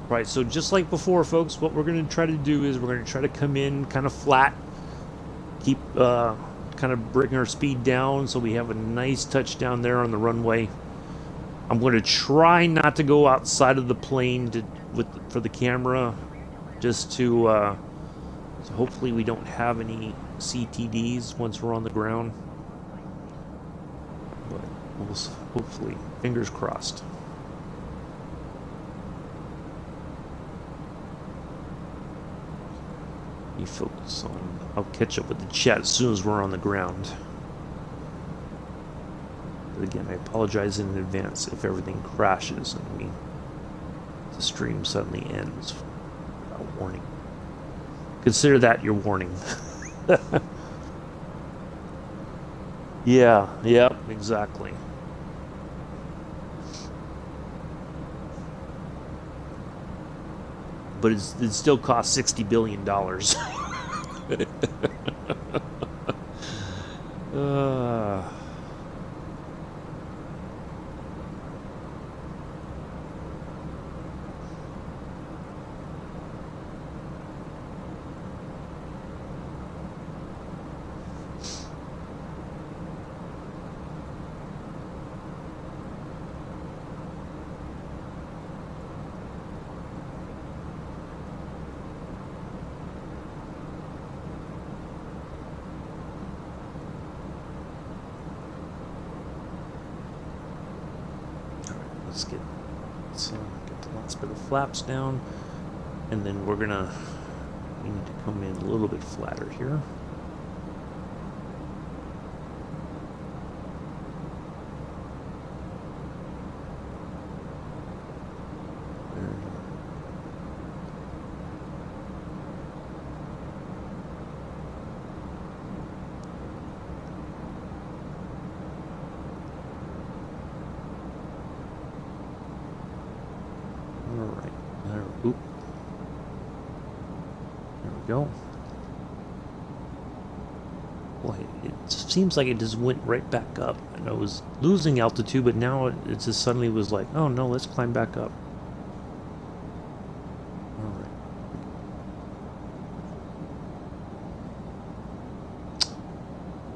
A: Right, so just like before, folks, what we're going to try to do is we're going to try to come in kind of flat, keep kind of bring our speed down so we have a nice touchdown there on the runway. I'm going to try not to go outside of the plane for the camera, just to so hopefully we don't have any CTDs once we're on the ground. But we'll hopefully, fingers crossed. You focus on. I'll catch up with the chat as soon as we're on the ground. But again, I apologize in advance if everything crashes and the stream suddenly ends without warning. Consider that your warning. Yeah, exactly. But it still costs $60 billion. Let's get the last bit of flaps down, and then we need to come in a little bit flatter here. Go. Boy, it seems like it just went right back up. And I was losing altitude, but now it just suddenly was like, oh no, let's climb back up. Alright.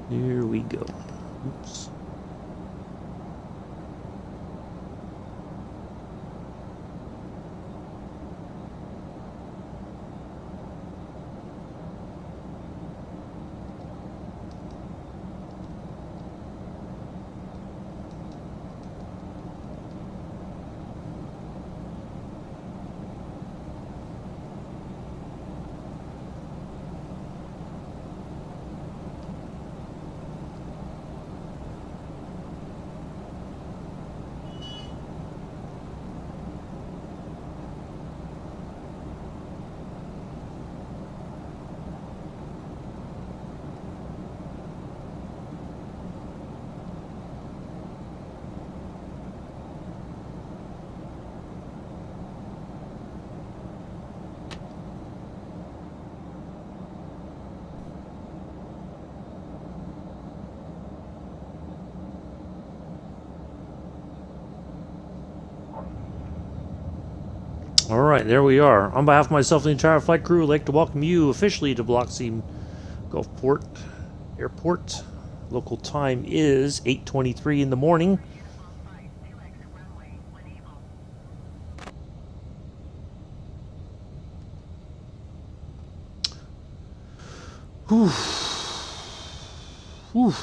A: Here we go. Oops. All right, there we are. On behalf of myself and the entire flight crew, I'd like to welcome you officially to Biloxi Gulfport Airport. Local time is 8:23 in the morning. Whew. Whew.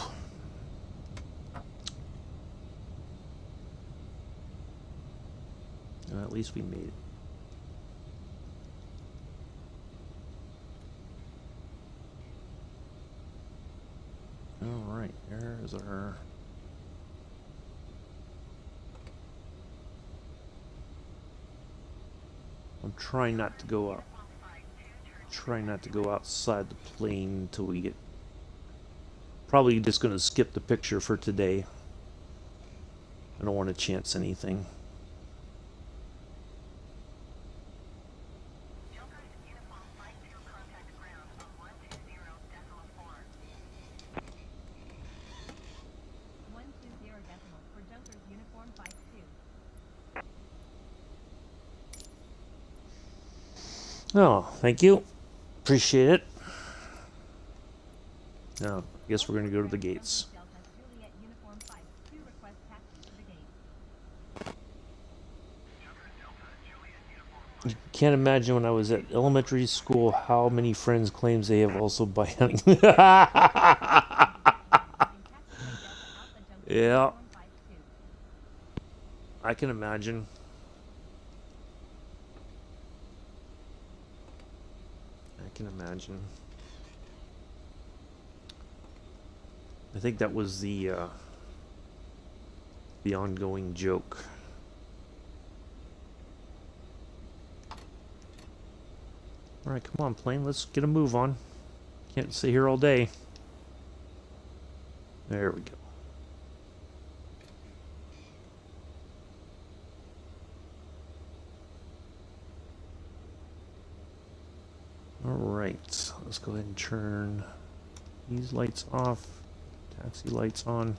A: At least we made it. All right, there's our... I'm trying not to go out. Trying not to go outside the plane until we get... Probably just going to skip the picture for today. I don't want to chance anything. Oh, thank you. Appreciate it. Now, I guess we're going to go to the gates. You can't imagine when I was at elementary school how many friends claims they have also by hunting. Yeah. I can imagine. I can imagine. I think that was the ongoing joke. All right, come on, plane. Let's get a move on. Can't sit here all day. There we go. All right, let's go ahead and turn these lights off. Taxi lights on.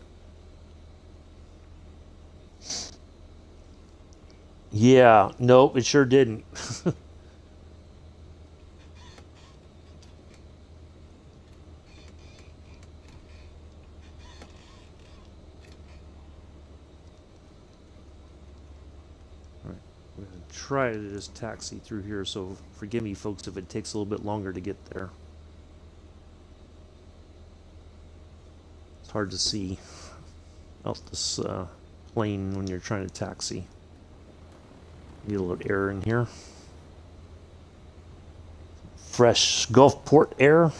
A: Yeah, nope, it sure didn't. Try to just taxi through here, so forgive me folks if it takes a little bit longer to get there. It's hard to see out this plane when you're trying to taxi. Need a little air in here. Fresh Gulfport air.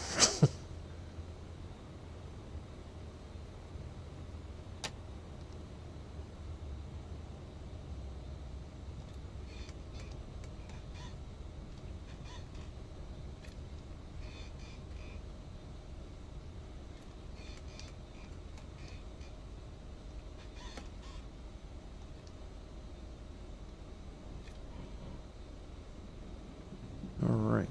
A: All right.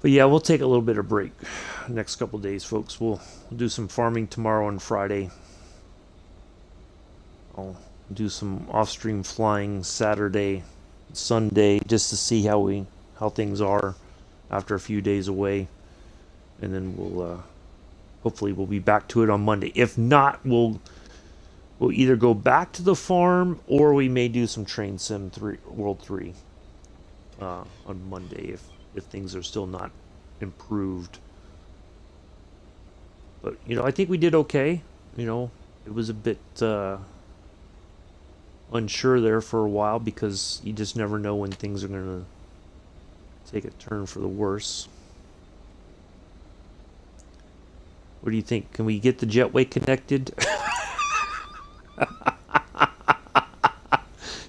A: But yeah, we'll take a little bit of break next couple days, folks. We'll do some farming tomorrow and Friday. I'll do some off-stream flying Saturday, Sunday, just to see how things are after a few days away, and then we'll hopefully we'll be back to it on Monday. If not, we'll either go back to the farm or we may do some Train Sim 3 World 3 on Monday if things are still not improved. But I think we did okay. It was a bit unsure there for a while because you just never know when things are going to take a turn for the worse. What do you think? Can we get the jetway connected?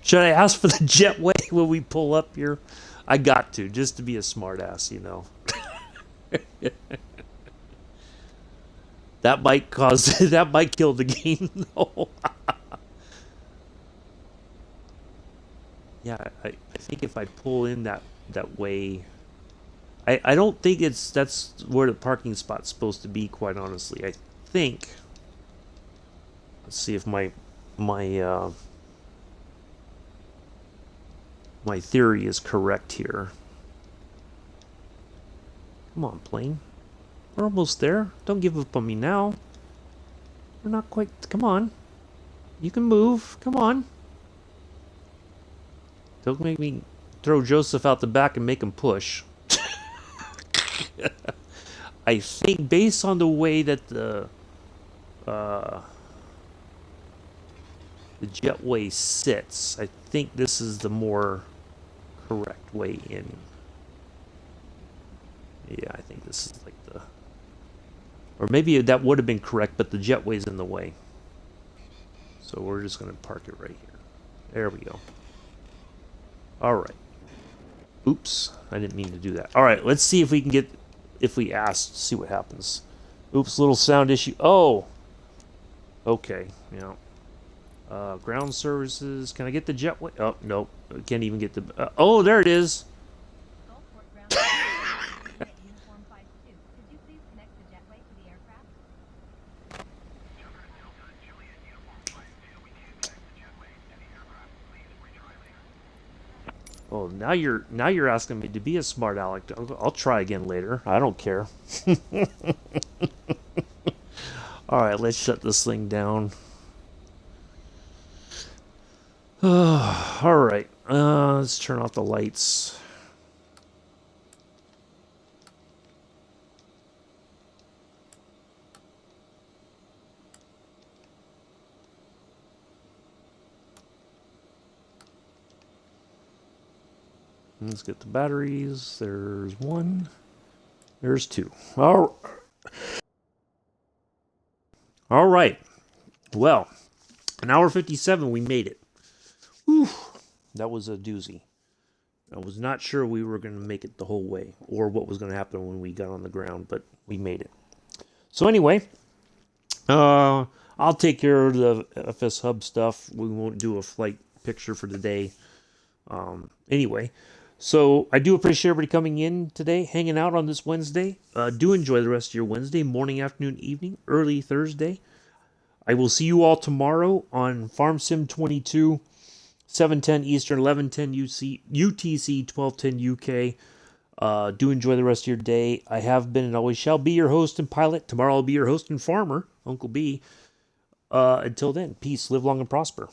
A: Should I ask for the jetway when we pull up here? I got to, just to be a smartass, That might kill the game, though. Yeah, I think if I pull in that way, I don't think that's where the parking spot's supposed to be, quite honestly. I think, let's see if my my theory is correct here. Come on, plane. We're almost there. Don't give up on me now. We're not quite... Come on. You can move. Come on. Don't make me throw Joseph out the back and make him push. I think based on the way that the jetway sits, I think this is the more correct way in. Yeah, I think this is like the... Or maybe that would have been correct, but the jetway's in the way. So we're just going to park it right here. There we go. Alright. Oops, I didn't mean to do that. Alright, let's see if we can get... If we ask, see what happens. Oops, little sound issue. Oh! Okay, yeah. Ground services. Can I get the jetway? Oh, nope. I can't even get the... oh, there it is! Oh, now you're asking me to be a smart aleck. I'll try again later. I don't care. All right, let's shut this thing down. All right, let's turn off the lights. Let's get the batteries. There's one. There's two. All right. Well, an hour 57, we made it. Whew. That was a doozy. I was not sure we were going to make it the whole way or what was going to happen when we got on the ground, but we made it. So anyway, I'll take care of the FS Hub stuff. We won't do a flight picture for today. Anyway, so I do appreciate everybody coming in today, hanging out on this Wednesday. Do enjoy the rest of your Wednesday, morning, afternoon, evening, early Thursday. I will see you all tomorrow on Farm Sim 22, 7:10 Eastern, 11:10 UTC, 12:10 UK. Do enjoy the rest of your day. I have been and always shall be your host and pilot. Tomorrow I'll be your host and farmer, Uncle B. Until then, peace, live long and prosper.